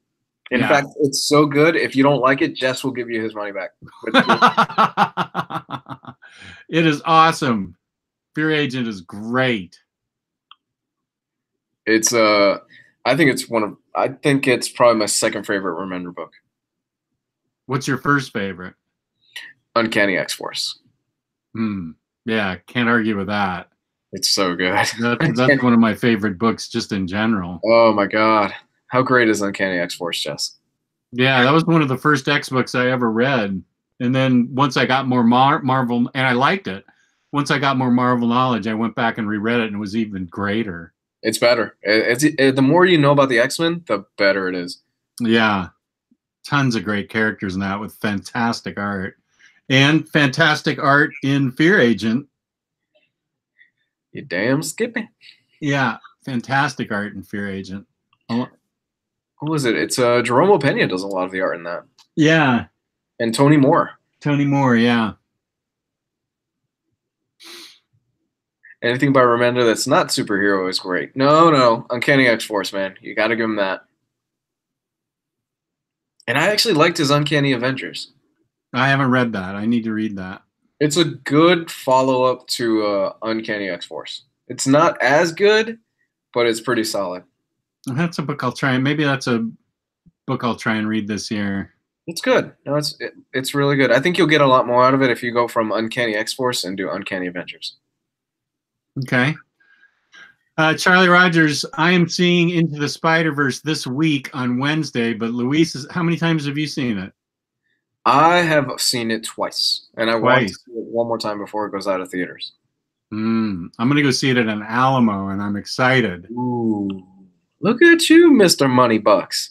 C: In fact, it's so good. If you don't like it, Jess will give you his money back.
A: It is awesome. Fear Agent is great.
C: It's I think it's probably my second favorite Remender book.
A: What's your first favorite?
C: Uncanny X-Force.
A: Yeah, can't argue with that.
C: It's so good.
A: That's one of my favorite books just in general.
C: Oh my god. How great is Uncanny X-Force, Jess?
A: Yeah, that was one of the first X books I ever read. And then once I got more Marvel, and I liked it, once I got more Marvel knowledge, I went back and reread it, and it was even greater.
C: It's better. The more you know about the X-Men, the better it is.
A: Yeah. Tons of great characters in that with fantastic art. And fantastic art in Fear Agent.
C: You damn skippy.
A: Yeah, fantastic art in Fear Agent.
C: Who is it? It's Jerome Pena does a lot of the art in that.
A: Yeah.
C: And Tony Moore.
A: Tony Moore, yeah.
C: Anything by Remender that's not superhero is great. No. Uncanny X-Force, man. You got to give him that. And I actually liked his Uncanny Avengers.
A: I haven't read that. I need to read that.
C: It's a good follow-up to Uncanny X-Force. It's not as good, but it's pretty solid.
A: That's a book I'll try. Maybe that's a book I'll try and read this year.
C: It's good. No, it's really good. I think you'll get a lot more out of it if you go from Uncanny X-Force and do Uncanny Avengers.
A: Okay. Charlie Rogers, I am seeing Into the Spider-Verse this week on Wednesday, but Luis, how many times have you seen it?
C: I have seen it twice, and I want to see it one more time before it goes out of theaters.
A: I'm going to go see it at an Alamo, and I'm excited.
C: Ooh, look at you, Mr. Moneybucks.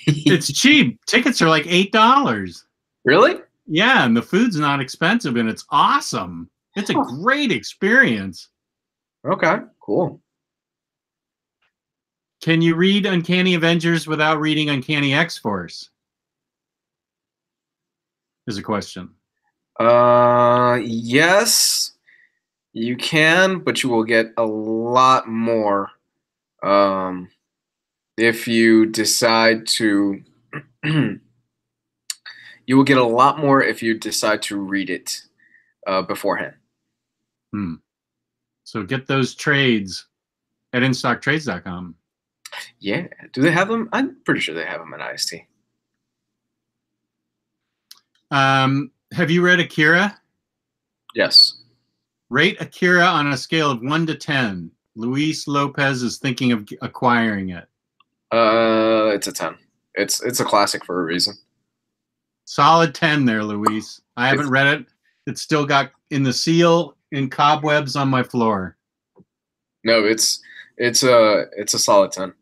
A: It's cheap. Tickets are like $8.
C: Really?
A: Yeah, and the food's not expensive, and it's awesome. It's a great experience.
C: Okay, cool.
A: Can you read Uncanny Avengers without reading Uncanny X-Force? Is a question.
C: Yes, you can, but you will get a lot more. if you decide to, you will get a lot more if you decide to read it beforehand.
A: So get those trades at InStockTrades.com.
C: Yeah. Do they have them? I'm pretty sure they have them at IST.
A: Have you read Akira?
C: Yes.
A: Rate Akira on a scale of 1 to 10. Luis Lopez is thinking of acquiring it.
C: It's a 10. It's a classic for a reason. Solid
A: 10 there, Luis. I haven't read it. It's still got in the seal in cobwebs on my floor.
C: No, it's a solid 10.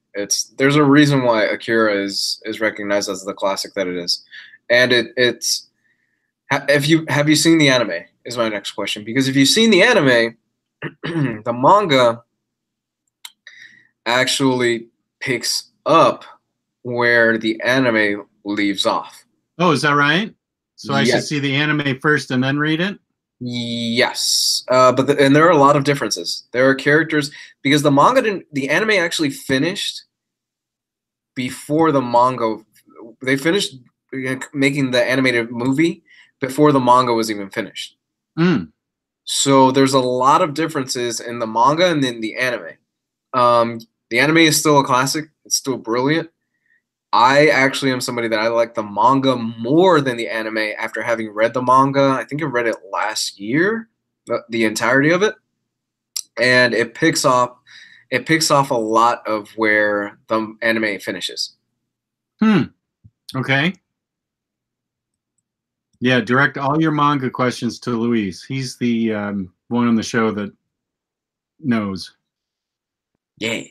C: There's a reason why Akira is recognized as the classic that it is, and it's. Have you seen the anime? Is my next question, because if you've seen the anime, the manga actually picks up where the anime leaves off.
A: Oh, is that right? So I should see the anime first and then read it?
C: Yes, but there are a lot of differences. There are characters, because the anime actually finished before the manga. They finished making the animated movie before the manga was even finished. So there's a lot of differences in the manga and in the anime. The anime is still a classic. It's still brilliant. I actually am somebody that I like the manga more than the anime after having read the manga. I think I read it last year, the entirety of it. And it picks off a lot of where the anime finishes.
A: Okay. Yeah, direct all your manga questions to Luis. He's the one on the show that knows.
C: Yeah.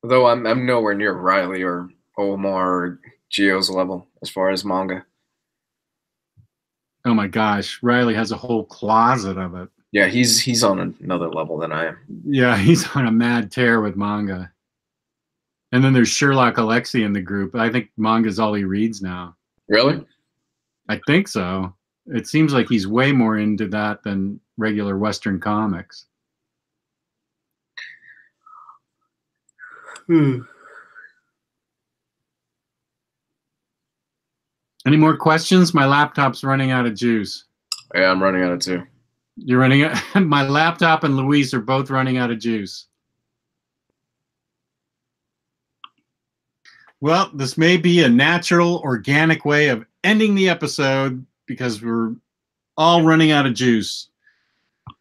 C: Although I'm nowhere near Ryley or Omar or Gio's level as far as manga.
A: Oh my gosh, Ryley has a whole closet of it.
C: Yeah, he's on another level than I am.
A: Yeah, he's on a mad tear with manga. And then there's Sherlock Alexi in the group. I think manga's all he reads now.
C: Really?
A: I think so. It seems like he's way more into that than regular Western comics. Any more questions? My laptop's running out of juice.
C: Yeah, I'm running out of too.
A: You're running out? My laptop and Luis are both running out of juice. Well, this may be a natural, organic way of ending the episode because we're all running out of juice.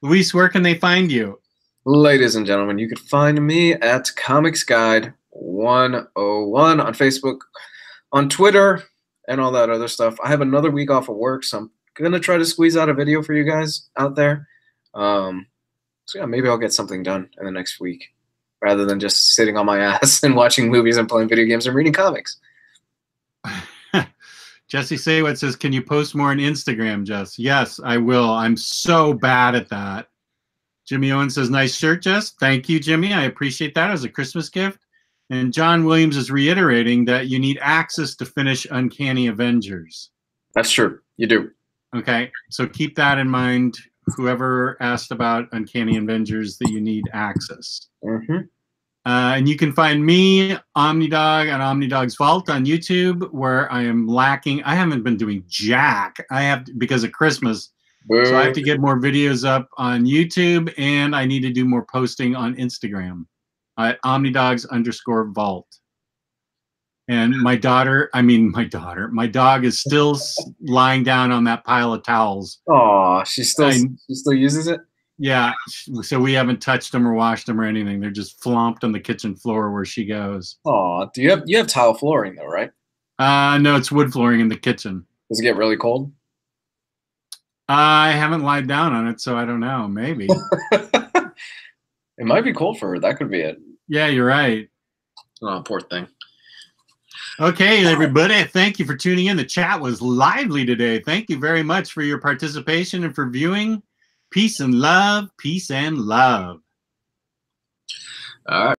A: Luis, where can they find you?
C: Ladies and gentlemen, you can find me at Comics Guide 101 on Facebook, on Twitter, and all that other stuff. I have another week off of work, so I'm going to try to squeeze out a video for you guys out there. So yeah, maybe I'll get something done in the next week, rather than just sitting on my ass and watching movies and playing video games and reading comics.
A: Jesse Saywet says, can you post more on Instagram, Jess? Yes, I will. I'm so bad at that. Jimmy Owen says, nice shirt, Jess. Thank you, Jimmy. I appreciate that as a Christmas gift. And John Williams is reiterating that you need access to finish Uncanny Avengers.
C: That's true. You do.
A: Okay, so keep that in mind. Whoever asked about Uncanny Avengers, that you need access. And you can find me, Omnidog, on Omnidog's Vault on YouTube, where I am lacking. I haven't been doing jack. I have because of Christmas. So I have to get more videos up on YouTube, and I need to do more posting on Instagram at Omnidogs_Vault. And my dog is still lying down on that pile of towels.
C: Oh, she still uses it?
A: Yeah, so we haven't touched them or washed them or anything. They're just flomped on the kitchen floor where she goes.
C: Oh, you have tile flooring though, right?
A: No, it's wood flooring in the kitchen.
C: Does it get really cold?
A: I haven't lied down on it, so I don't know. Maybe.
C: It might be cold for her. That could be it.
A: Yeah, you're right.
C: Oh, poor thing.
A: Okay, everybody. Thank you for tuning in. The chat was lively today. Thank you very much for your participation and for viewing. Peace and love. Peace and love.
C: All right.